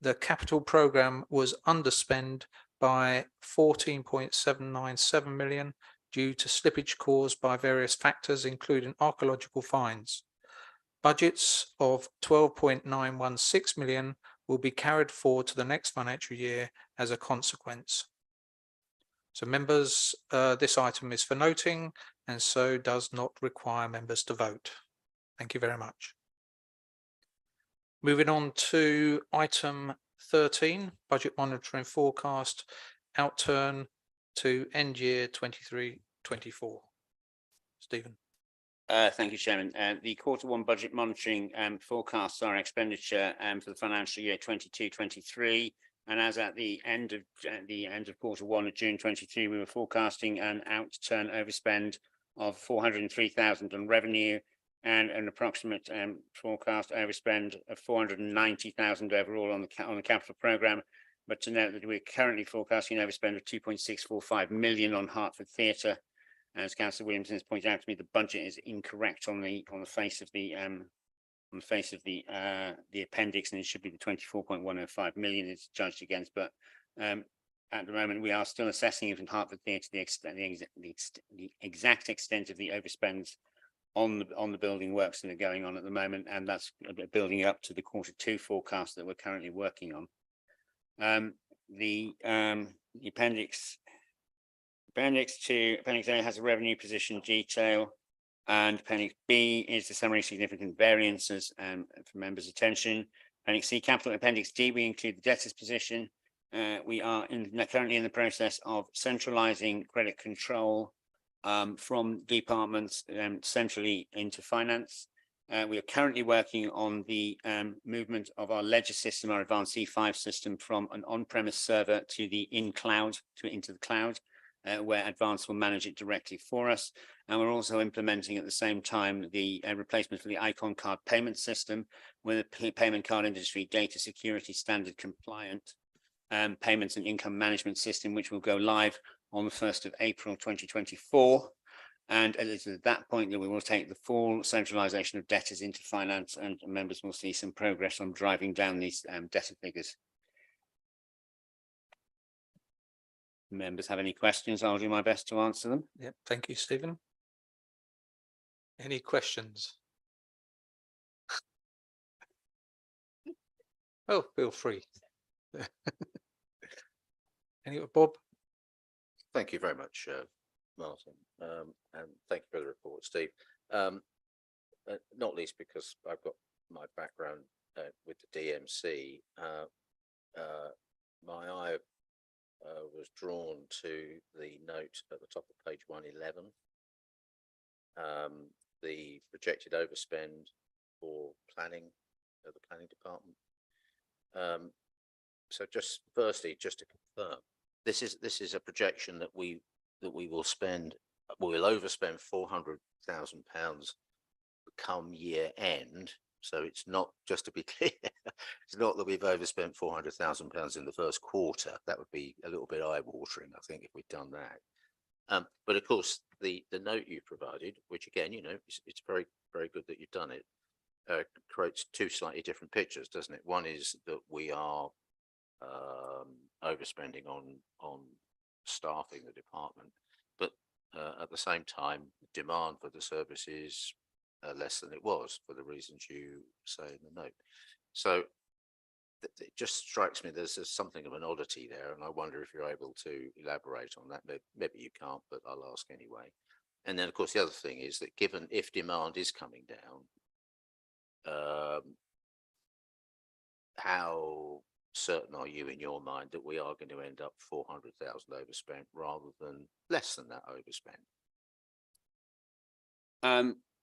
the capital programme was underspend by 14.797 million due to slippage caused by various factors, including archaeological finds. Budgets of 12.916 million will be carried forward to the next financial year as a consequence. So members, this item is for noting and so does not require members to vote. Thank you very much. Moving on to item 13, budget monitoring forecast outturn to end year 23-24. Stephen. Thank you, Chairman. The Q1 budget monitoring forecasts our expenditure for the financial year 22-23, and as at the end of Q1 of June 23, we were forecasting an outturn overspend of 403,000 on revenue and an approximate forecast overspend of 490,000 overall on the capital programme. But to note that we're currently forecasting an overspend of 2.645 million on Hertford Theatre. As Councillor Williamson has pointed out to me, the budget is incorrect on the face of the appendix, and it should be the 24.105 million it's judged against. But at the moment, we are still assessing it in Hertford Theatre the exact extent of the overspends on the building works that are going on at the moment, and that's building up to the Q2 forecast that we're currently working on. The appendix A has a revenue position detail, and Appendix B is the summary significant variances for members' attention. Appendix C, capital. Appendix D, we include the debtors position. We are currently in the process of centralising credit control from departments centrally into finance. We are currently working on the movement of our ledger system, our advanced E5 system, from an on-premise server to the into the cloud, where Advanced will manage it directly for us. And we're also implementing at the same time the replacement for the Icon card payment system with a payment card industry data security standard compliant payments and income management system, which will go live on the 1st of April 2024. And it is at that point that we will take the full centralisation of debtors into finance, and members will see some progress on driving down these debtor figures. Members have any questions? I'll do my best to answer them. Yep, thank you, Stephen. Any questions? Oh, feel free. Any, Bob? Thank you very much, Martin, and thank you for the report, Steve. Not least because I've got my background with the DMC. My eye was drawn to the note at the top of page 111, the projected overspend for planning of the planning department. So just firstly, just to confirm, this is a projection that we will overspend £400,000 come year end. So it's not, just to be clear, it's not that we've overspent £400,000 in the first quarter. That would be a little bit eye-watering, I think, if we'd done that. But of course, the note you provided, which again, you know, it's very, very good that you've done it, creates two slightly different pictures, doesn't it? One is that we are overspending on staffing the department, but at the same time, demand for the service is less than it was for the reasons you say in the note. So it just strikes me there's something of an oddity there, and I wonder if you're able to elaborate on that. Maybe you can't, but I'll ask anyway. And then, of course, the other thing is that given if demand is coming down, how certain are you in your mind that we are going to end up 400,000 overspent rather than less than that overspent?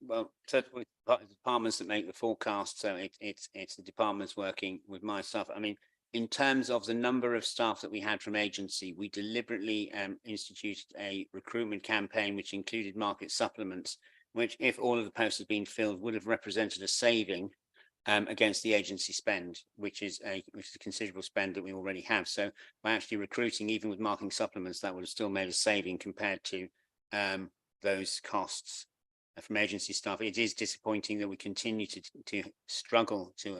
Well, certainly the departments that make the forecast, so it's the departments working with my staff. I mean, in terms of the number of staff that we had from agency, we deliberately instituted a recruitment campaign which included market supplements, which, if all of the posts had been filled, would have represented a saving against the agency spend, which is a considerable spend that we already have. So by actually recruiting, even with marketing supplements, that would have still made a saving compared to those costs from agency staff. It is disappointing that we continue to struggle to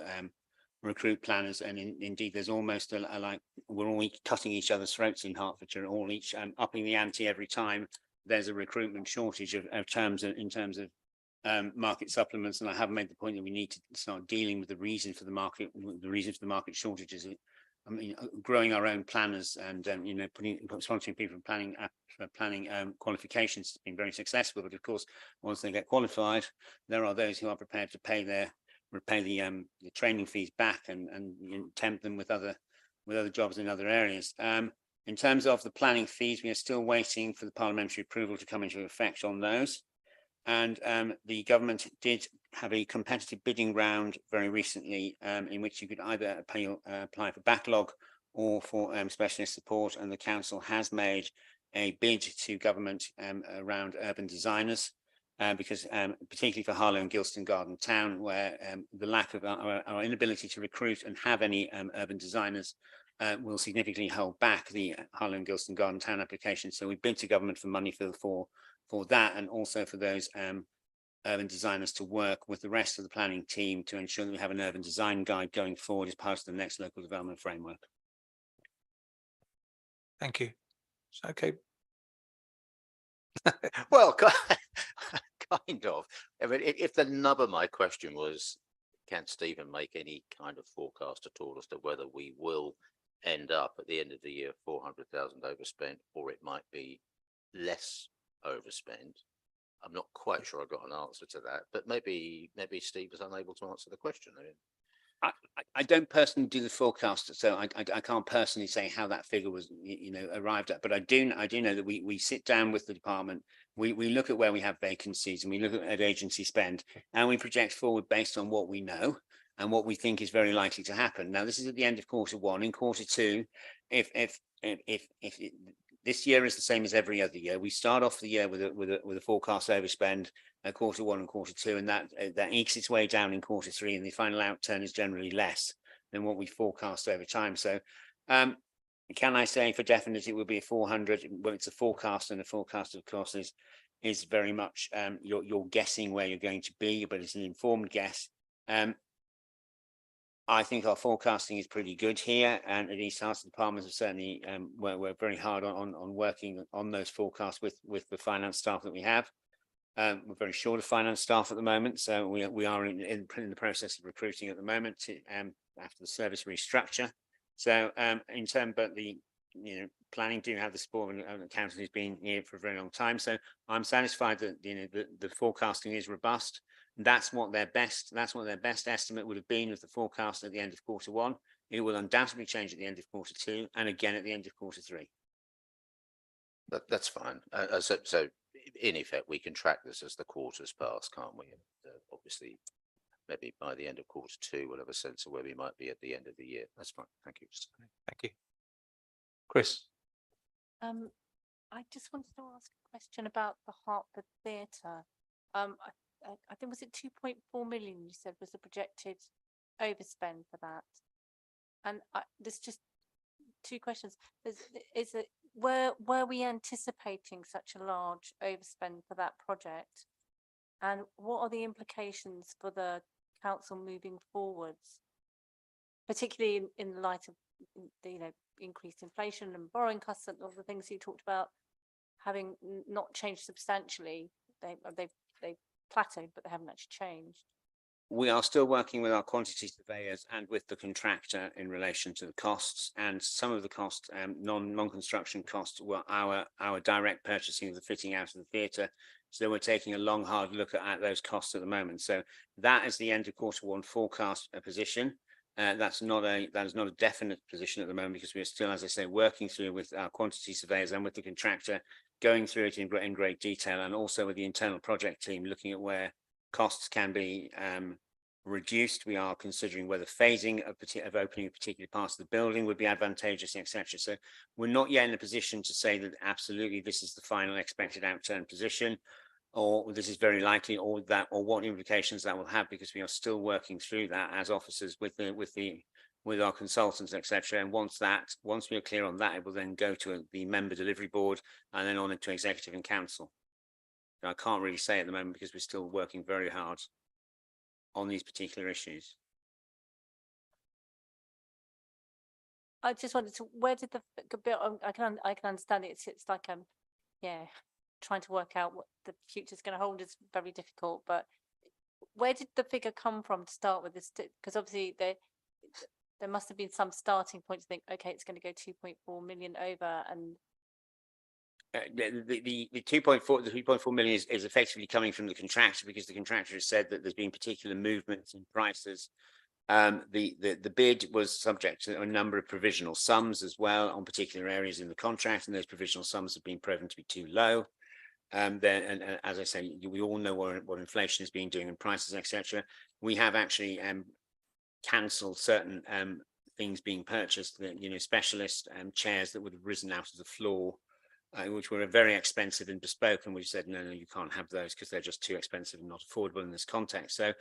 recruit planners, and indeed there's almost like we're all cutting each other's throats in Hertfordshire, all each upping the ante every time there's a recruitment shortage in terms of market supplements. And I have made the point that we need to start dealing with the reason for the market shortages. I mean, growing our own planners and sponsoring people for planning qualifications has been very successful. But of course, once they get qualified, there are those who are prepared to pay the training fees back and tempt them with other jobs in other areas. In terms of the planning fees, we are still waiting for the parliamentary approval to come into effect on those. And the government did have a competitive bidding round very recently, in which you could either apply for backlog or for specialist support. And the council has made a bid to government around urban designers, because particularly for Harlow and Gilston Garden Town, where the lack of our inability to recruit and have any urban designers will significantly hold back the Harlow and Gilston Garden Town application. So we bid to government for money for that, and also for those urban designers to work with the rest of the planning team to ensure that we have an urban design guide going forward as part of the next local development framework. Thank you. So, okay. Well, kind of. I mean, if the nub of my question was, can Stephen make any kind of forecast at all as to whether we will end up at the end of the year 400,000 overspent, or it might be less overspent? I'm not quite sure I got an answer to that, but maybe Steve was unable to answer the question. I mean, I don't personally do the forecast, so I can't personally say how that figure was, arrived at. But I do know that we sit down with the department, we look at where we have vacancies, and we look at agency spend, and we project forward based on what we know and what we think is very likely to happen. Now, this is at the end of quarter 1. In quarter 2, if this year is the same as every other year, we start off the year with a forecast overspend at quarter 1 and quarter 2, and that ekes its way down in quarter 3, and the final outturn is generally less than what we forecast over time. So can I say for definite it will be a 400? Well, it's a forecast, and a forecast, of course, is very much you're guessing where you're going to be, but it's an informed guess. I think our forecasting is pretty good here, and at East Herts departments have certainly we're very hard on working on those forecasts with the finance staff that we have. We're very short of finance staff at the moment, so we are in the process of recruiting at the moment after the service restructure. So in terms, but the planning do have the support of an accountant who's been here for a very long time. So I'm satisfied that the forecasting is robust. That's what their best estimate would have been of the forecast at the end of quarter 1. It will undoubtedly change at the end of quarter 2, and again at the end of quarter 3. That's fine. So in effect, we can track this as the quarters pass, can't we? Obviously, maybe by the end of quarter 2, we'll have a sense of where we might be at the end of the year. That's fine. Thank you. Thank you. Chris. I just wanted to ask a question about the Hertford Theatre. I think, was it 2.4 million you said was the projected overspend for that? And there's just 2 questions. Were we anticipating such a large overspend for that project? And what are the implications for the council moving forwards, particularly in the light of the, increased inflation and borrowing costs and all the things you talked about having not changed substantially. They've plateaued, but they haven't actually changed. We are still working with our quantity surveyors and with the contractor in relation to the costs, and some of the costs, non-construction costs, were our direct purchasing of the fitting out of the theatre. So we're taking a long, hard look at those costs at the moment. So that is the end of Q1 forecast position. That is not a definite position at the moment, because we're still, as I say, working through with our quantity surveyors and with the contractor, going through it in great detail, and also with the internal project team looking at where costs can be reduced. We are considering whether phasing of opening a particular part of the building would be advantageous, etc. So we're not yet in a position to say that absolutely this is the final expected outturn position, or this is very likely, or what implications that will have, because we are still working through that as officers with our consultants, etc. And once we are clear on that, it will then go to the member delivery board and then on into executive and council. I can't really say at the moment because we're still working very hard on these particular issues. I just wanted to, where did the bill? I can understand it. It's like trying to work out what the future is going to hold is very difficult. But where did the figure come from to start with this? Because obviously there must have been some starting point to think, okay, it's going to go 2.4 million over, and the 3.4 million is effectively coming from the contractor, because the contractor has said that there's been particular movements in prices. The bid was subject to a number of provisional sums as well on particular areas in the contract, and those provisional sums have been proven to be too low. And as I say, we all know what inflation has been doing in prices, etc. We have actually cancelled certain things being purchased, specialist chairs that would have risen out of the floor, which were very expensive and bespoke, and we said no, you can't have those because they're just too expensive and not affordable in this context. So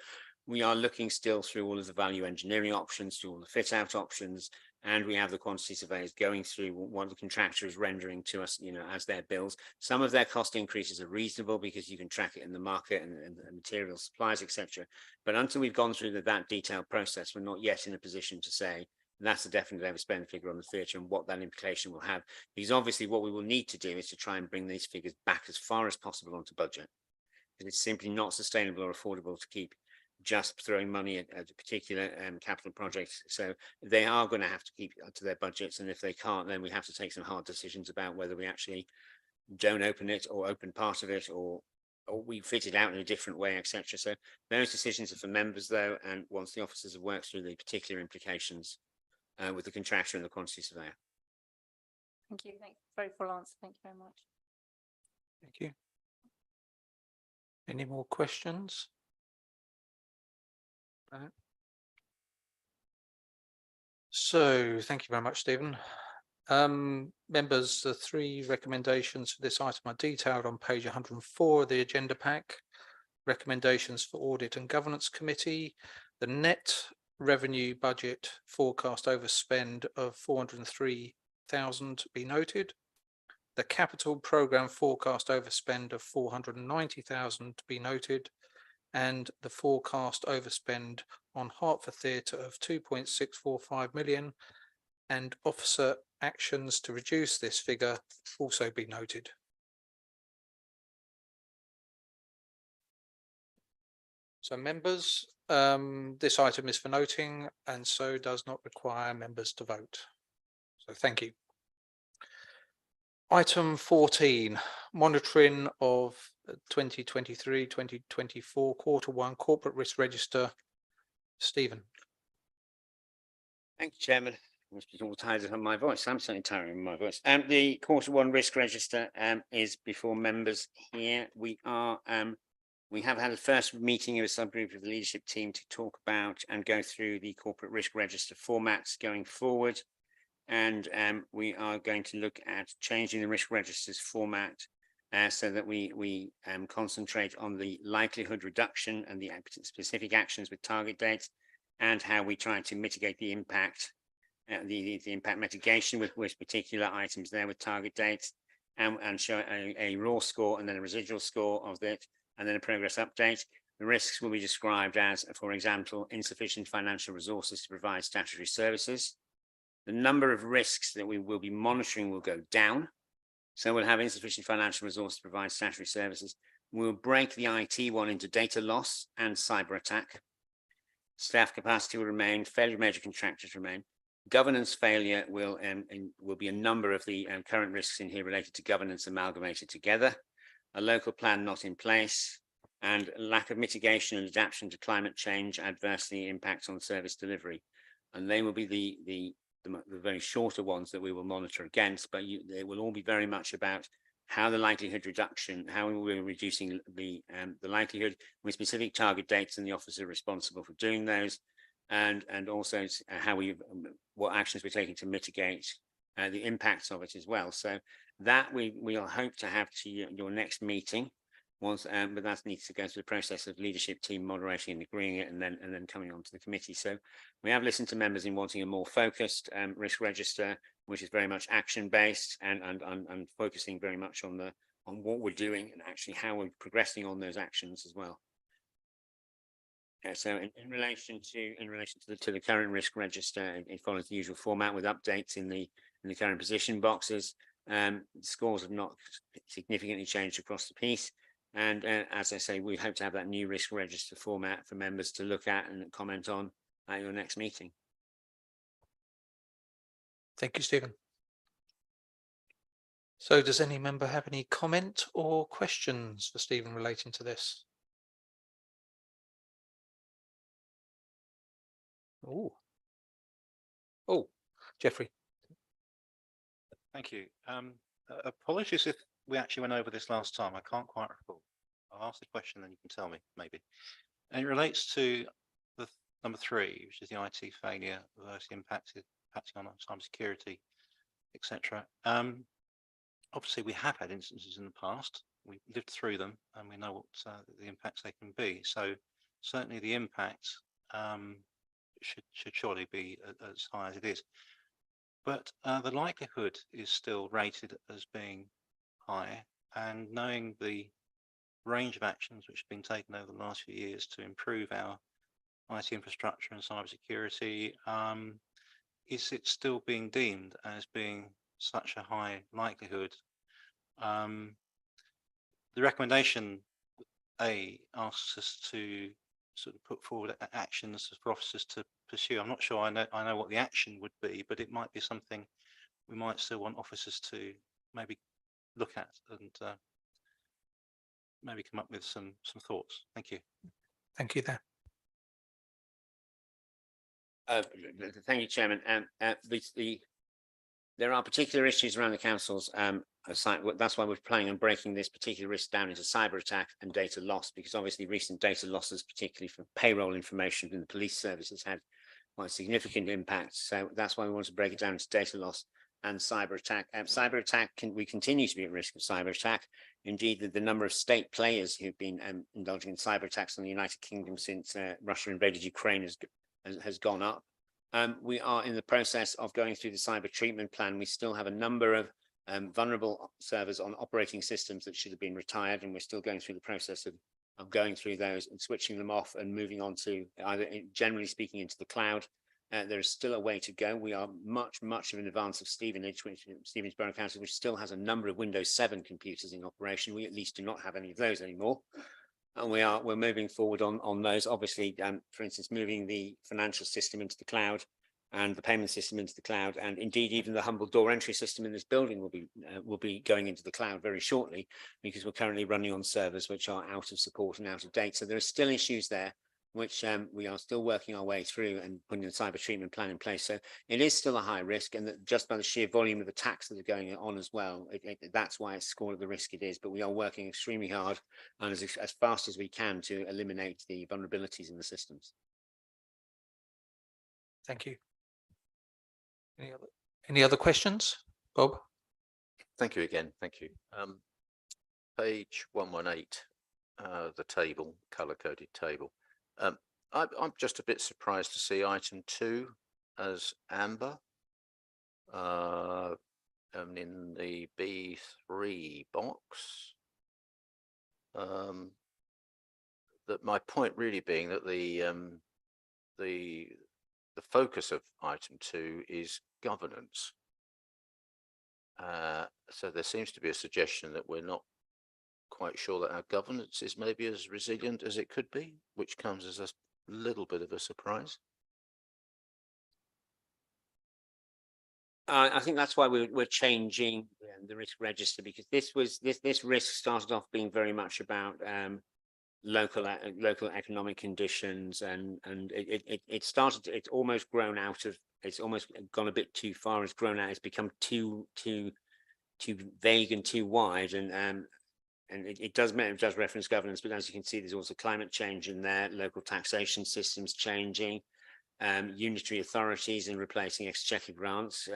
we are looking still through all of the value engineering options, through all the fit out options, and we have the quantity surveyors going through what the contractor is rendering to us, as their bills. Some of their cost increases are reasonable because you can track it in the market and material supplies, etc. But until we've gone through that detailed process, we're not yet in a position to say that's a definite overspend figure on the theatre and what that implication will have. Because obviously what we will need to do is to try and bring these figures back as far as possible onto budget. Because it's simply not sustainable or affordable to keep just throwing money at a particular capital project. So they are going to have to keep up to their budgets, and if they can't, then we have to take some hard decisions about whether we actually don't open it or open part of it, or we fit it out in a different way, etc. So those decisions are for members though, and once the officers have worked through the particular implications with the contractor and the quantity surveyor. Thank you. Thanks. Very full answer. Thank you very much. Thank you. Any more questions? So thank you very much, Stephen. Members, the 3 recommendations for this item are detailed on page 104 of the agenda pack. Recommendations for Audit and Governance Committee. The net revenue budget forecast overspend of 403,000 be noted. The capital programme forecast overspend of 490,000 be noted, and the forecast overspend on Hertford Theatre of 2.645 million and officer actions to reduce this figure also be noted. So members, this item is for noting and so does not require members to vote. So thank you. Item 14, monitoring of 2023-2024 Q1 corporate risk register. Stephen. Thank you, Chairman. I must be all tired of my voice. I'm certainly tired of my voice. The Q1 risk register is before members here. We have had a first meeting of a subgroup of the leadership team to talk about and go through the corporate risk register formats going forward. And we are going to look at changing the risk register's format so that we concentrate on the likelihood reduction and the specific actions with target dates, and how we try to mitigate the impact, the impact mitigation with particular items there with target dates, and show a raw score and then a residual score of it, and then a progress update. The risks will be described as, for example, insufficient financial resources to provide statutory services. The number of risks that we will be monitoring will go down. So we'll have insufficient financial resources to provide statutory services. We'll break the IT one into data loss and cyber attack. Staff capacity will remain, failure of major contractors remain. Governance failure will be a number of the current risks in here related to governance amalgamated together. A local plan not in place, and lack of mitigation and adaptation to climate change adversely impacts on service delivery. And they will be the very shorter ones that we will monitor against, but they will all be very much about how the likelihood reduction, how we're reducing the likelihood with specific target dates and the officer responsible for doing those, and also how what actions we're taking to mitigate the impacts of it as well. So that we'll hope to have to your next meeting. But that needs to go through the process of leadership team moderating and agreeing it, and then coming on to the committee. So we have listened to members in wanting a more focused risk register, which is very much action based and focusing very much on what we're doing and actually how we're progressing on those actions as well. So in relation to the current risk register, it follows the usual format with updates in the current position boxes. Scores have not significantly changed across the piece. And as I say, we hope to have that new risk register format for members to look at and comment on at your next meeting. Thank you, Stephen. So does any member have any comment or questions for Stephen relating to this? Oh, Jeffrey. Thank you. Apologies if we actually went over this last time. I can't quite recall. I'll ask the question, then you can tell me maybe. And it relates to the number 3, which is the IT failure versus impacting on cybersecurity, etc. Obviously, we have had instances in the past. We've lived through them, and we know what the impacts they can be. So certainly, the impact should surely be as high as it is. But the likelihood is still rated as being high, and knowing the range of actions which have been taken over the last few years to improve our IT infrastructure and cybersecurity, is it still being deemed as being such a high likelihood? The recommendation asks us to sort of put forward actions for officers to pursue. I'm not sure I know what the action would be, but it might be something we might still want officers to maybe look at and maybe come up with some thoughts. Thank you. Thank you there. Thank you, Chairman. There are particular issues around the council's that's why we're planning on breaking this particular risk down into cyber attack and data loss, because obviously recent data losses, particularly from payroll information in the police services, had quite significant impact. So that's why we want to break it down into data loss and cyber attack. Cyber attack, we continue to be at risk of cyber attack. Indeed, the number of state players who've been indulging in cyber attacks on the United Kingdom since Russia invaded Ukraine has gone up. We are in the process of going through the cyber treatment plan. We still have a number of vulnerable servers on operating systems that should have been retired, and we're still going through the process of going through those and switching them off and moving on to either, generally speaking, into the cloud. There is still a way to go. We are much in advance of Stevenage, Stevenage Borough Council, which still has a number of Windows 7 computers in operation. We at least do not have any of those anymore. And we're moving forward on those. Obviously, for instance, moving the financial system into the cloud and the payment system into the cloud, and indeed even the humble door entry system in this building will be going into the cloud very shortly, because we're currently running on servers which are out of support and out of date. So there are still issues there which we are still working our way through and putting a cyber treatment plan in place. So it is still a high risk, and that just by the sheer volume of attacks that are going on as well, that's why it's scored the risk it is. But we are working extremely hard and as fast as we can to eliminate the vulnerabilities in the systems. Thank you. Any other questions, Bob? Thank you again. Thank you. Page 118, the table, color-coded table. I'm just a bit surprised to see item 2 as amber. In the B3 box, my point really being that the focus of item 2 is governance. So there seems to be a suggestion that we're not quite sure that our governance is maybe as resilient as it could be, which comes as a little bit of a surprise. I think that's why we're changing the risk register, because this risk started off being very much about local economic conditions, and it's almost grown out of, it's almost gone a bit too far. It's grown out. It's become too vague and too wide, and it does reference governance, but as you can see, there's also climate change in there, local taxation systems changing, unitary authorities and replacing exchequer grants.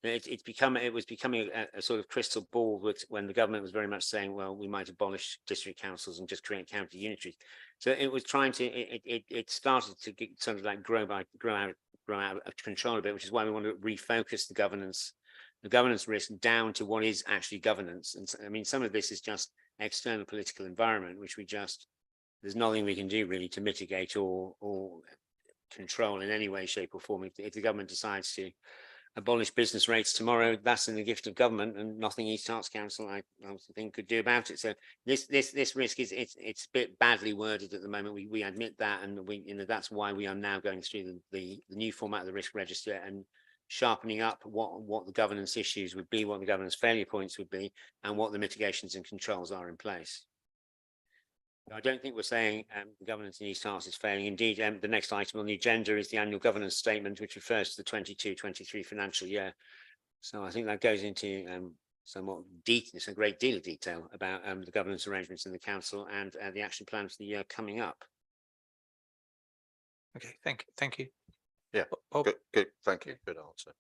It was becoming a sort of crystal ball when the government was very much saying, well, we might abolish district councils and just create county unitaries. So it was trying to, it started to get sort of like grow out of control a bit, which is why we want to refocus the governance risk down to what is actually governance. And I mean, some of this is just external political environment, which there's nothing we can do really to mitigate or control in any way, shape or form. If the government decides to abolish business rates tomorrow, that's in the gift of government, and nothing East Herts Council I think could do about it. So this risk it's a bit badly worded at the moment. We admit that, and that's why we are now going through the new format of the risk register and sharpening up what the governance issues would be, what the governance failure points would be, and what the mitigations and controls are in place. I don't think we're saying the governance in East Herts is failing. Indeed, the next item on the agenda is the annual governance statement, which refers to the 22-23 financial year. So I think that goes into a great deal of detail about the governance arrangements in the council and the action plan for the year coming up. Okay, thank you. Yeah, Bob? good. Thank you. Good answer.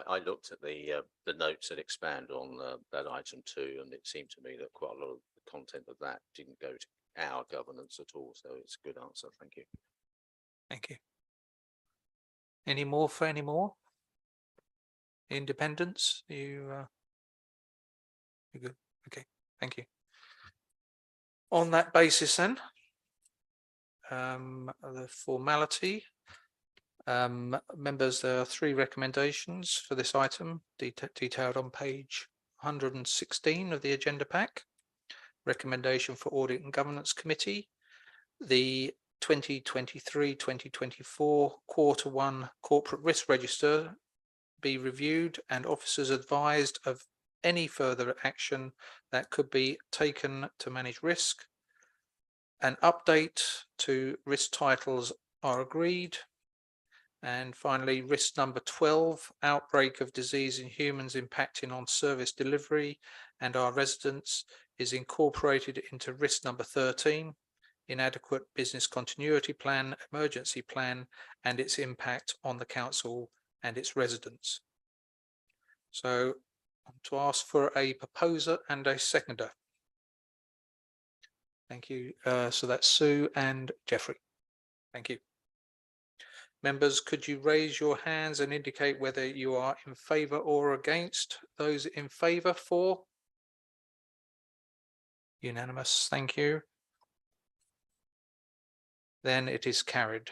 I looked at the notes that expand on that item 2, and it seemed to me that quite a lot of the content of that didn't go to our governance at all. So it's a good answer. Thank you. Thank you. Any more for any more? Independence? You're good. Okay, thank you. On that basis, then, the formality. Members, there are 3 recommendations for this item detailed on page 116 of the agenda pack. Recommendation for Audit and Governance Committee, the 2023-2024 Q1 Corporate Risk Register be reviewed and officers advised of any further action that could be taken to manage risk. An update to risk titles are agreed. And finally, risk number 12, outbreak of disease in humans impacting on service delivery and our residents, is incorporated into risk number 13, inadequate business continuity plan, emergency plan, and its impact on the council and its residents. So to ask for a proposer and a seconder. Thank you. So that's Sue and Jeffrey. Thank you. Members, could you raise your hands and indicate whether you are in favour or against? Those in favour, for? Unanimous, thank you. Then it is carried.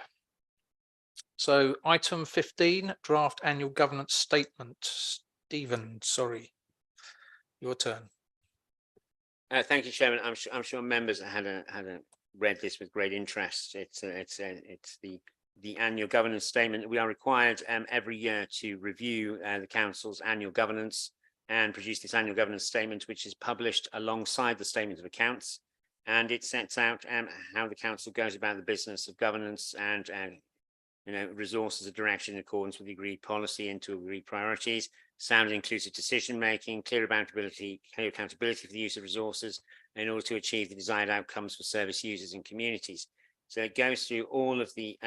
So item 15, draft annual governance statement. Stephen, sorry, your turn. Thank you, Chairman. I'm sure members had read this with great interest. It's the annual governance statement. We are required every year to review the council's annual governance and produce this annual governance statement, which is published alongside the statement of accounts, and it sets out how the council goes about the business of governance and resources of direction in accordance with the agreed policy and to agreed priorities, sound and inclusive decision making, clear accountability for the use of resources in order to achieve the desired outcomes for service users and communities. So it goes through all of the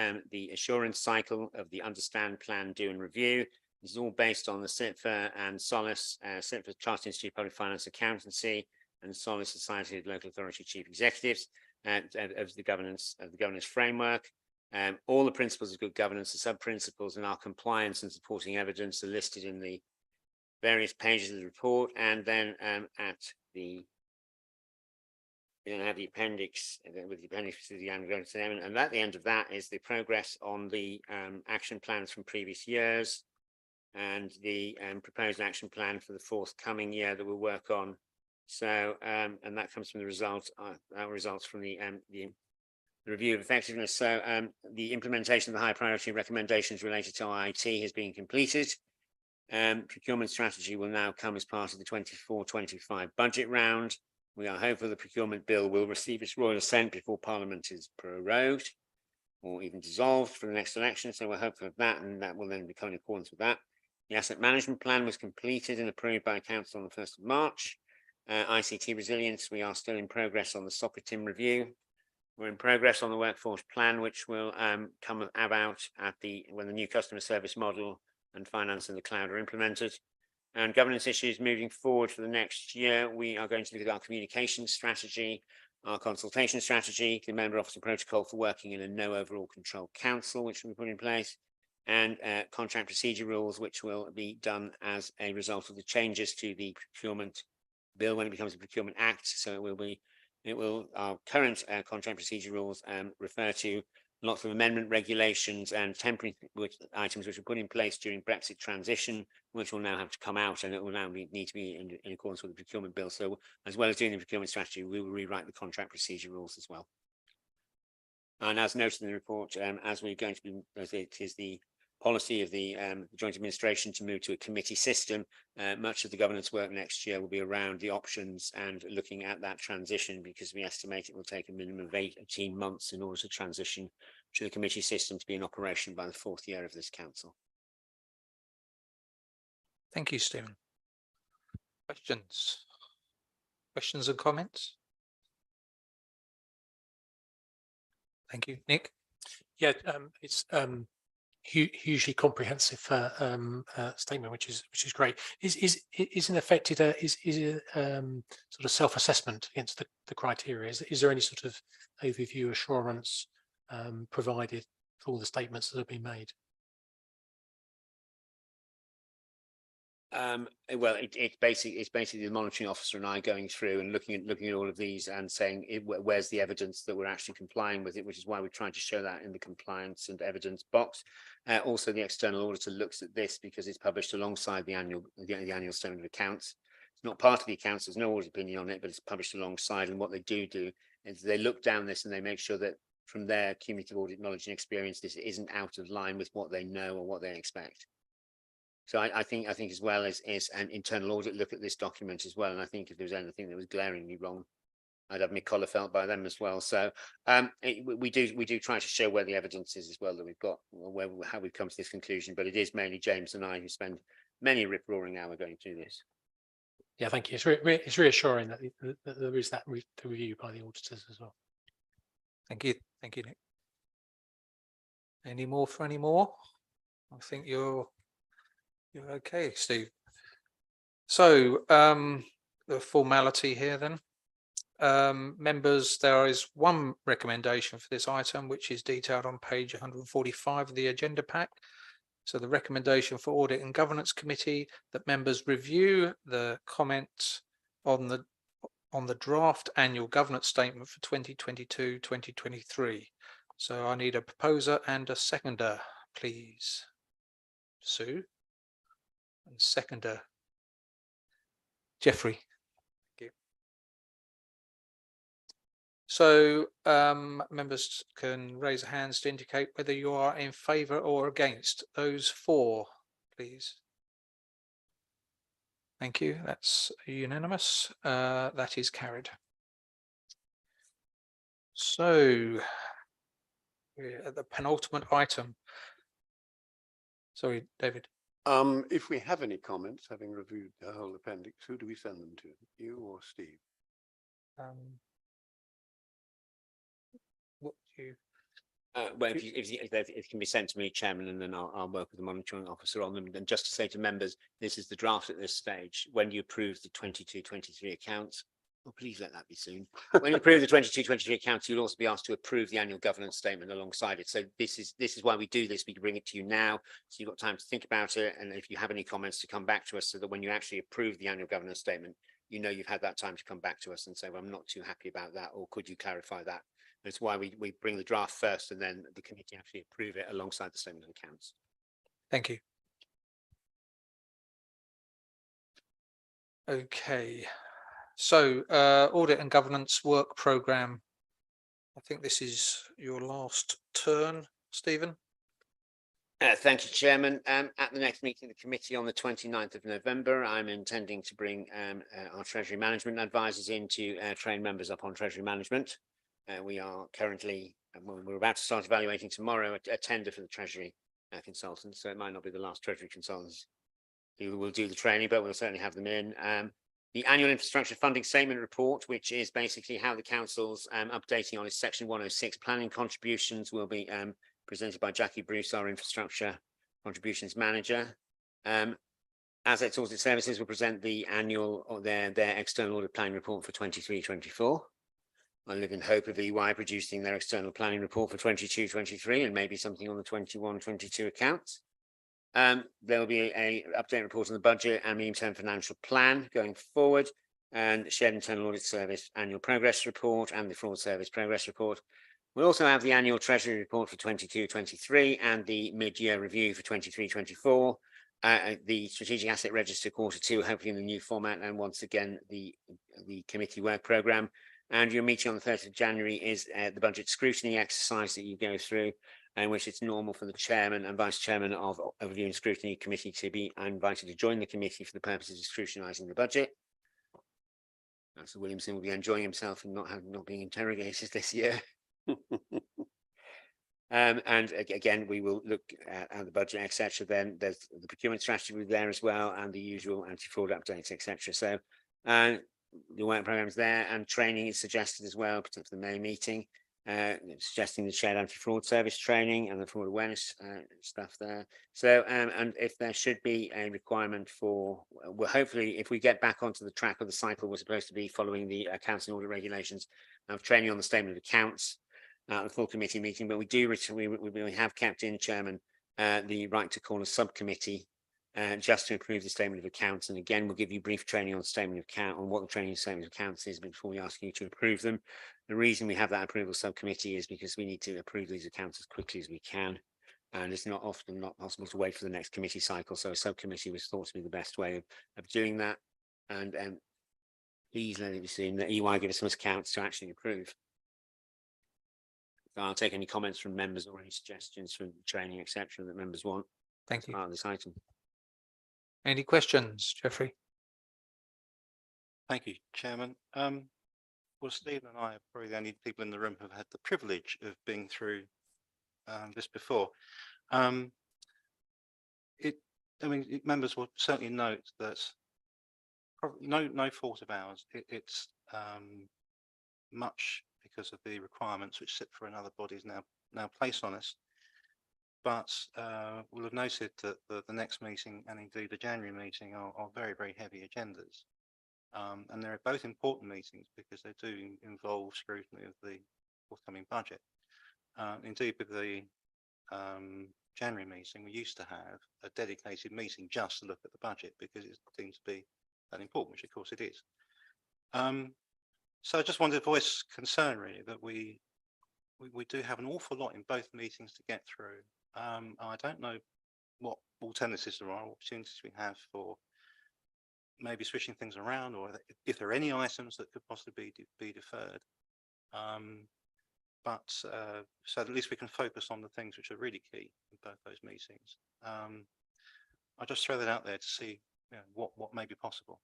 assurance cycle of the understand, plan, do and review. This is all based on the CITFA and SOLACE, CITFA Chartered Institute of Public Finance Accountancy, and SOLACE Society of Local Authority Chief Executives of the governance framework. All the principles of good governance, the sub-principles and our compliance and supporting evidence are listed in the various pages of the report, and then at the We then have the appendix with the appendix to the annual governance statement, and at the end of that is the progress on the action plans from previous years and the proposed action plan for the forthcoming year that we'll work on. So, and that comes from the results from the review of effectiveness. So, the implementation of the high priority recommendations related to IT has been completed. Procurement strategy will now come as part of the 24-25 budget round. We are hopeful the procurement bill will receive its royal assent before Parliament is prorogued or even dissolved for the next election. So we're hopeful of that, and that will then become in accordance with that. The asset management plan was completed and approved by Council on the 1st of March. ICT resilience, we are still in progress on the soccer team review. We're in progress on the workforce plan, which will come about when the new customer service model and finance in the cloud are implemented. And governance issues moving forward for the next year, we are going to look at our communication strategy, our consultation strategy, the member officer protocol for working in a no overall control council, which we put in place, and contract procedure rules, which will be done as a result of the changes to the procurement bill when it becomes a procurement act. So our current contract procedure rules refer to lots of amendment regulations and temporary items which were put in place during Brexit transition, which will now have to come out, and it will now need to be in accordance with the procurement bill. So as well as doing the procurement strategy, we will rewrite the contract procedure rules as well. And as noted in the report, as we're going to be, as it is the policy of the joint administration to move to a committee system, much of the governance work next year will be around the options and looking at that transition, because we estimate it will take a minimum of 18 months in order to transition to the committee system to be in operation by the 4th year of this council. Thank you, Stephen. Questions and comments? Thank you, Nick. Yeah, it's hugely comprehensive statement, which is great. Is in effect is it sort of self-assessment against the criteria? Is there any sort of overview assurance provided for all the statements that have been made? Well, it's basically the monitoring officer and I going through and looking at all of these and saying where's the evidence that we're actually complying with it, which is why we're trying to show that in the compliance and evidence box. Also, the external auditor looks at this because it's published alongside the annual statement of accounts. It's not part of the accounts. There's no audit opinion on it, but it's published alongside. And what they do is they look down this and they make sure that from their cumulative audit knowledge and experience, this isn't out of line with what they know or what they expect. So I think as well as an internal audit look at this document as well. And I think if there was anything that was glaringly wrong, I'd have my collar felt by them as well. So we do try to show where the evidence is as well that we've got, how we've come to this conclusion. But it is mainly James and I who spend many rip-roaring hour going through this. Yeah, thank you. It's reassuring that there is that review by the auditors as well. Thank you, Nick. Any more? I think you're okay, Steve. So the formality here then. Members, there is one recommendation for this item, which is detailed on page 145 of the agenda pack. So the recommendation for Audit and Governance Committee that members review the comments on the draft annual governance statement for 2022-2023. So I need a proposer and a seconder, please. Sue. And seconder, Jeffrey. Thank you. So members can raise their hands to indicate whether you are in favour or against. Those for, please. Thank you. That's unanimous. That is carried. So we're at the penultimate item. Sorry, David. If we have any comments, having reviewed the whole appendix, who do we send them to? You or Steve? What do you? Well, if it can be sent to me, Chairman, and then I'll work with the monitoring officer on them. And just to say to members, this is the draft at this stage. When you approve the 22-23 accounts, oh, please let that be soon. When you approve the 22-23 accounts, you'll also be asked to approve the annual governance statement alongside it. So this is why we do this. We can bring it to you now, so you've got time to think about it. And if you have any comments, to come back to us, so that when you actually approve the annual governance statement, you know, you've had that time to come back to us and say, well, I'm not too happy about that, or could you clarify that? That's why we bring the draft first and then the committee actually approve it alongside the statement of accounts. Thank you. Okay, so audit and governance work programme. I think this is your last turn, Stephen. Thank you, Chairman. At the next meeting of the committee on the 29th of November, I'm intending to bring our Treasury Management advisors in to train members up on Treasury Management. We are currently, we're about to start evaluating tomorrow a tender for the Treasury consultants, so it might not be the last Treasury consultants who will do the training, but we'll certainly have them in. The annual infrastructure funding statement report, which is basically how the council's updating on its section 106 planning contributions, will be presented by Jackie Bruce, our infrastructure contributions manager. Assets Audit Services will present the annual or their external audit planning report for 23-24. I live in hope of EY producing their external planning report for 22-23 and maybe something on the 21-22 accounts. There will be a update report on the budget and medium-term financial plan going forward, and shared internal audit service annual progress report and the fraud service progress report. We'll also have the annual treasury report for 22-23 and the mid-year review for 23-24. The strategic asset register Q2, hopefully in the new format, and once again the committee work programme. And your meeting on the 30th of January is the budget scrutiny exercise that you go through, in which it's normal for the chairman and vice chairman of Overview and Scrutiny Committee to be invited to join the committee for the purposes of scrutinising the budget. Sir Williamson will be enjoying himself and not being interrogated this year. And again, we will look at the budget, etc. Then there's the procurement strategy there as well, and the usual anti-fraud updates, etc. So the work program is there, and training is suggested as well, particularly for the May meeting, suggesting the shared anti-fraud service training and the fraud awareness stuff there. So and if there should be a requirement for, well, hopefully if we get back onto the track of the cycle we're supposed to be following the accounts and audit regulations of training on the statement of accounts, the full committee meeting, but we have kept in, Chairman, the right to call a subcommittee just to improve the statement of accounts. And again, we'll give you brief training on statement of account, on what the training statement of accounts is before we ask you to approve them. The reason we have that approval subcommittee is because we need to approve these accounts as quickly as we can. And it's not possible to wait for the next committee cycle. So a subcommittee was thought to be the best way of doing that. And please let it be seen that EY give us some accounts to actually approve. I'll take any comments from members or any suggestions from training, etc., that members want. Thank you. Part of this item. Any questions, Jeffrey? Thank you, Chairman. Well, Stephen and I are probably the only people in the room who've had the privilege of being through this before. Members will certainly note that probably no fault of ours. It's much because of the requirements which sit for another bodies now placed on us. But we'll have noted that the next meeting and indeed the January meeting are very, very heavy agendas. And they're both important meetings because they do involve scrutiny of the forthcoming budget. Indeed, with the January meeting, we used to have a dedicated meeting just to look at the budget because it seems to be that important, which of course it is. So I just wanted to voice concern really that we do have an awful lot in both meetings to get through. I don't know what alternatives there are, opportunities we have for maybe switching things around, or if there are any items that could possibly be deferred. So at least we can focus on the things which are really key in both those meetings. I'll just throw that out there to see what may be possible.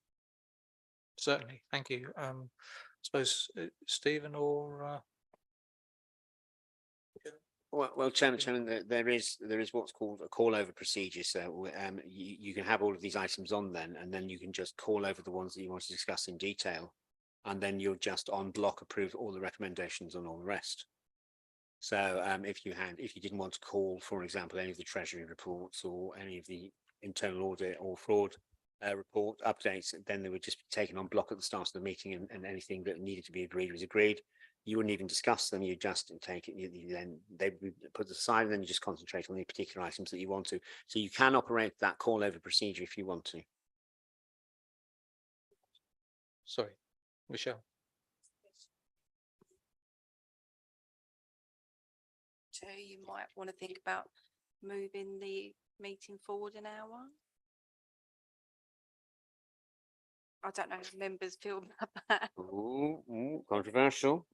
Certainly, thank you. I suppose Stephen or Well, Chairman, there is what's called a call over procedure. So you can have all of these items on and then you can just call over the ones that you want to discuss in detail, and then you'll just on block approve all the recommendations on all the rest. So if you didn't want to call, for example, any of the Treasury reports or any of the internal audit or fraud report updates, then they would just be taken on block at the start of the meeting, and anything that needed to be agreed was agreed. You wouldn't even discuss them, you just take it, then they would put it aside, and then you just concentrate on the particular items that you want to. So you can operate that call over procedure if you want to. Sorry, Michelle. So you might want to think about moving the meeting forward an hour. I don't know how members feel about that. Controversial.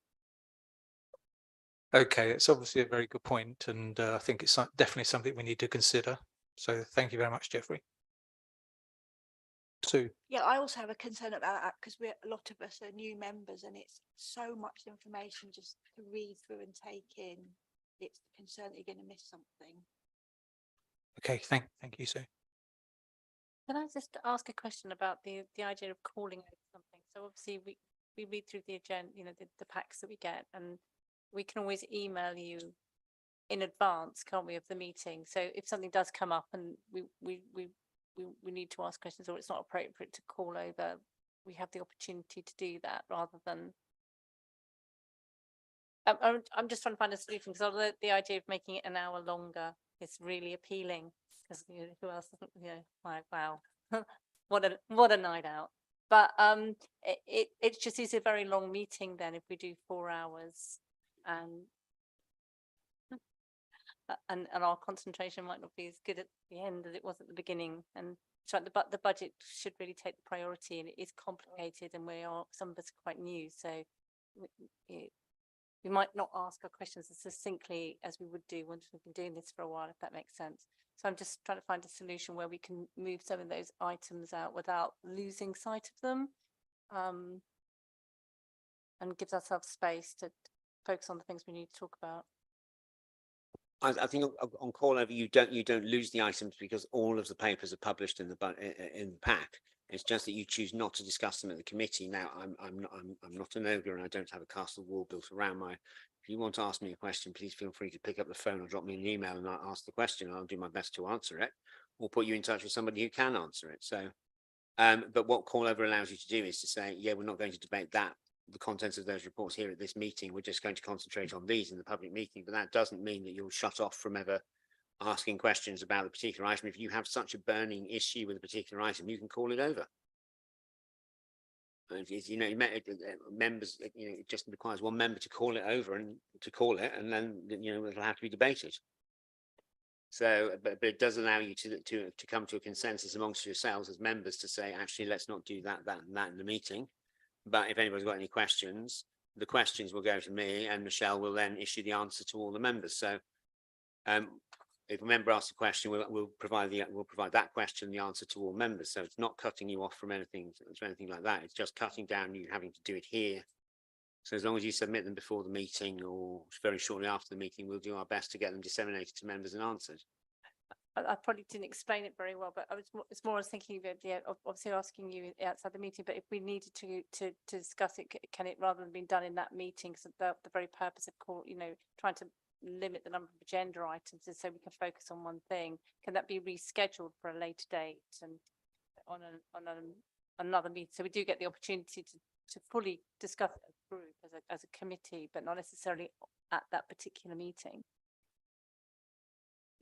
Okay, it's obviously a very good point, and I think it's definitely something we need to consider. So thank you very much, Jeffrey. Sue. Yeah, I also have a concern about that because a lot of us are new members and it's so much information just to read through and take in. It's the concern that you're going to miss something. Okay, thank you, Sue. Can I just ask a question about the idea of calling out something? So obviously we read through the agenda, you know, the packs that we get, and we can always email you in advance, can't we, of the meeting? So if something does come up and we need to ask questions, or it's not appropriate to call over, we have the opportunity to do that rather than. I'm just trying to find a solution, because the idea of making it an hour longer is really appealing, because who else doesn't, you know, like, wow, what a night out. But it just is a very long meeting then if we do 4 hours, and our concentration might not be as good at the end as it was at the beginning. And so the budget should really take the priority, and it is complicated, and some of us are quite new, so we might not ask our questions as succinctly as we would do once we've been doing this for a while, if that makes sense. So I'm just trying to find a solution where we can move some of those items out without losing sight of them, and gives ourselves space to focus on the things we need to talk about. I think on call over you don't lose the items because all of the papers are published in the pack. It's just that you choose not to discuss them at the committee. Now I'm not an ogre and I don't have a castle wall built around my. If you want to ask me a question, please feel free to pick up the phone or drop me an email and I'll ask the question. I'll do my best to answer it, or put you in touch with somebody who can answer it. So, but what call over allows you to do is to say, yeah, we're not going to debate the contents of those reports here at this meeting. We're just going to concentrate on these in the public meeting. But that doesn't mean that you'll shut off from ever asking questions about a particular item. If you have such a burning issue with a particular item, you can call it over. You know, members, you know, it just requires one member to call it over and then you know it'll have to be debated. So, but it does allow you to come to a consensus amongst yourselves as members to say, actually, let's not do that and that in the meeting. But if anybody's got any questions, the questions will go to me, and Michelle will then issue the answer to all the members. So, if a member asks a question, we'll provide that question the answer to all members. So it's not cutting you off from anything like that. It's just cutting down you having to do it here. So as long as you submit them before the meeting or very shortly after the meeting, we'll do our best to get them disseminated to members and answered. I probably didn't explain it very well, but it's more I was thinking of obviously asking you outside the meeting, but if we needed to discuss it, can it rather than being done in that meeting? So the very purpose of trying to limit the number of agenda items is so we can focus on one thing. Can that be rescheduled for a later date and on another meeting? So we do get the opportunity to fully discuss it as a group, as a committee, but not necessarily at that particular meeting.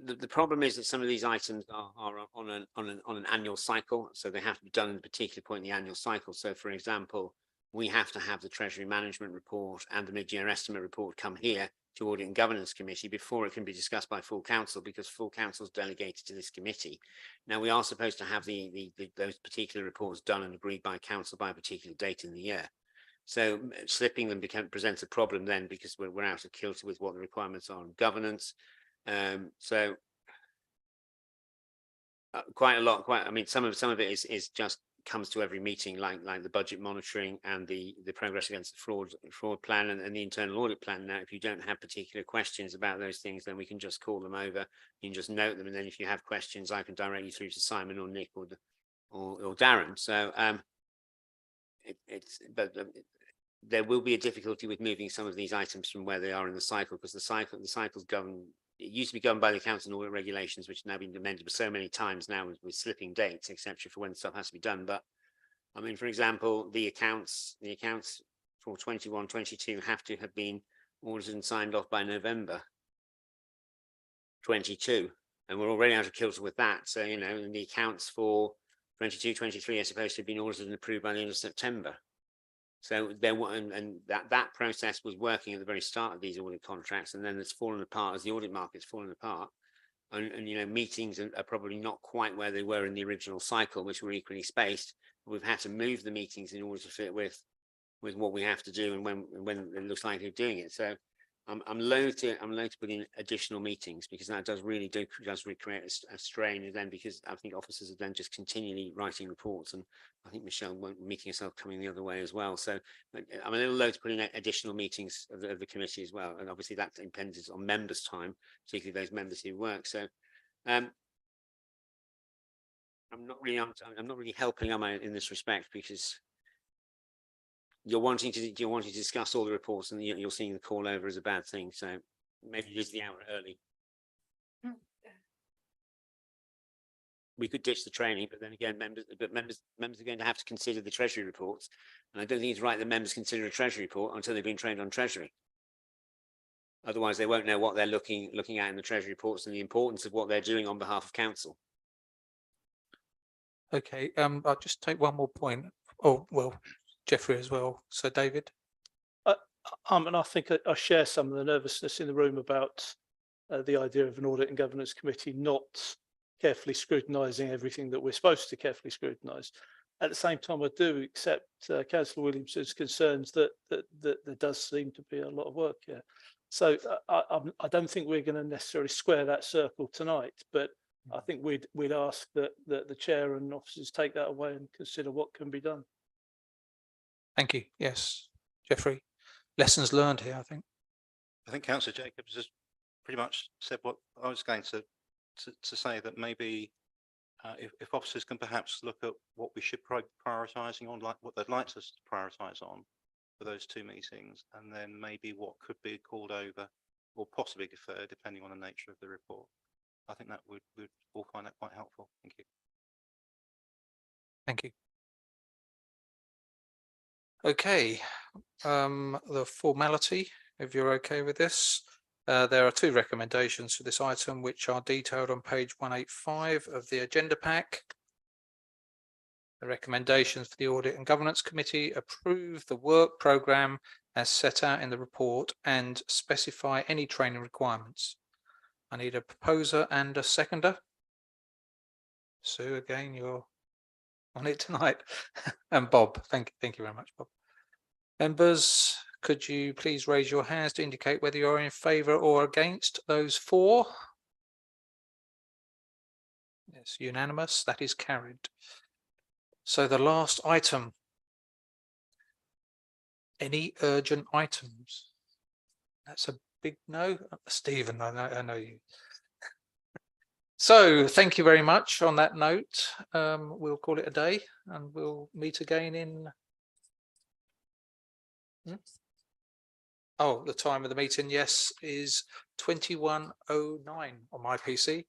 The problem is that some of these items are on an annual cycle, so they have to be done at a particular point in the annual cycle. So, for example, we have to have the Treasury Management Report and the mid-year estimate report come here to Audit and Governance Committee before it can be discussed by full council, because full council is delegated to this committee. Now, we are supposed to have those particular reports done and agreed by council by a particular date in the year. So slipping them presents a problem then, because we're out of kilter with what the requirements are on governance. So quite a lot. I mean, some of it is just comes to every meeting, like the budget monitoring and the progress against the fraud plan and the internal audit plan. Now, if you don't have particular questions about those things, then we can just call them over. You can just note them, and then if you have questions, I can direct you through to Simon or Nick or Darren. So there will be a difficulty with moving some of these items from where they are in the cycle, because the cycle's governed. It used to be governed by the accounting audit regulations, which have now been amended so many times now with slipping dates, etc., for when stuff has to be done. But I mean, for example, the accounts for 21-22 have to have been audited and signed off by November 22, and we're already out of kilter with that. So, you know, and the accounts for 22-23 are supposed to have been audited and approved by the end of September. So there were, and that process was working at the very start of these audit contracts, and then it's fallen apart as the audit market's fallen apart. And you know, meetings are probably not quite where they were in the original cycle, which were equally spaced. We've had to move the meetings in order to fit with what we have to do and when it looks like they're doing it. So I'm loath to put in additional meetings, because that does recreate a strain, and then because I think officers are then just continually writing reports, and I think Michelle won't meeting herself coming the other way as well. So I'm a little loath to put in additional meetings of the committee as well, and obviously that depends on members' time, particularly those members who work. So I'm not really helping, am I, in this respect, because you're wanting to discuss all the reports, and you're seeing the call over as a bad thing. So maybe use the hour early. We could ditch the training, but then again, members are going to have to consider the Treasury reports, and I don't think it's right that members consider a Treasury report until they've been trained on Treasury. Otherwise, they won't know what they're looking at in the Treasury reports and the importance of what they're doing on behalf of council. Okay, I'll just take one more point. Oh, well, Jeffrey as well. So David. And I think I share some of the nervousness in the room about the idea of an audit and governance committee not carefully scrutinising everything that we're supposed to carefully scrutinise. At the same time, I do accept Councillor Williamson's concerns that there does seem to be a lot of work here. So I don't think we're going to necessarily square that circle tonight, but I think we'd ask that the chair and officers take that away and consider what can be done. Thank you. Yes, Jeffrey. Lessons learned here, I think. I think Councillor Jacobs has pretty much said what I was going to say, that maybe if officers can perhaps look at what we should be prioritising on, like what they'd like us to prioritise on for those two meetings, and then maybe what could be called over or possibly deferred depending on the nature of the report. I think that we'd all find that quite helpful. Thank you. Thank you. Okay, the formality, if you're okay with this. There are two recommendations for this item, which are detailed on page 185 of the agenda pack. The recommendations for the Audit and Governance Committee: approve the work programme as set out in the report and specify any training requirements. I need a proposer and a seconder. Sue, again, you're on it tonight. And Bob, thank you very much, Bob. Members, could you please raise your hands to indicate whether you're in favour or against those four? Yes, unanimous, that is carried. So the last item. Any urgent items? That's a big no. Stephen, I know you. So thank you very much. On that note, we'll call it a day, and we'll meet again in. Oh, the time of the meeting, yes, is 21:09 on my PC.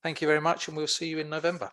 Thank you very much, and we'll see you in November.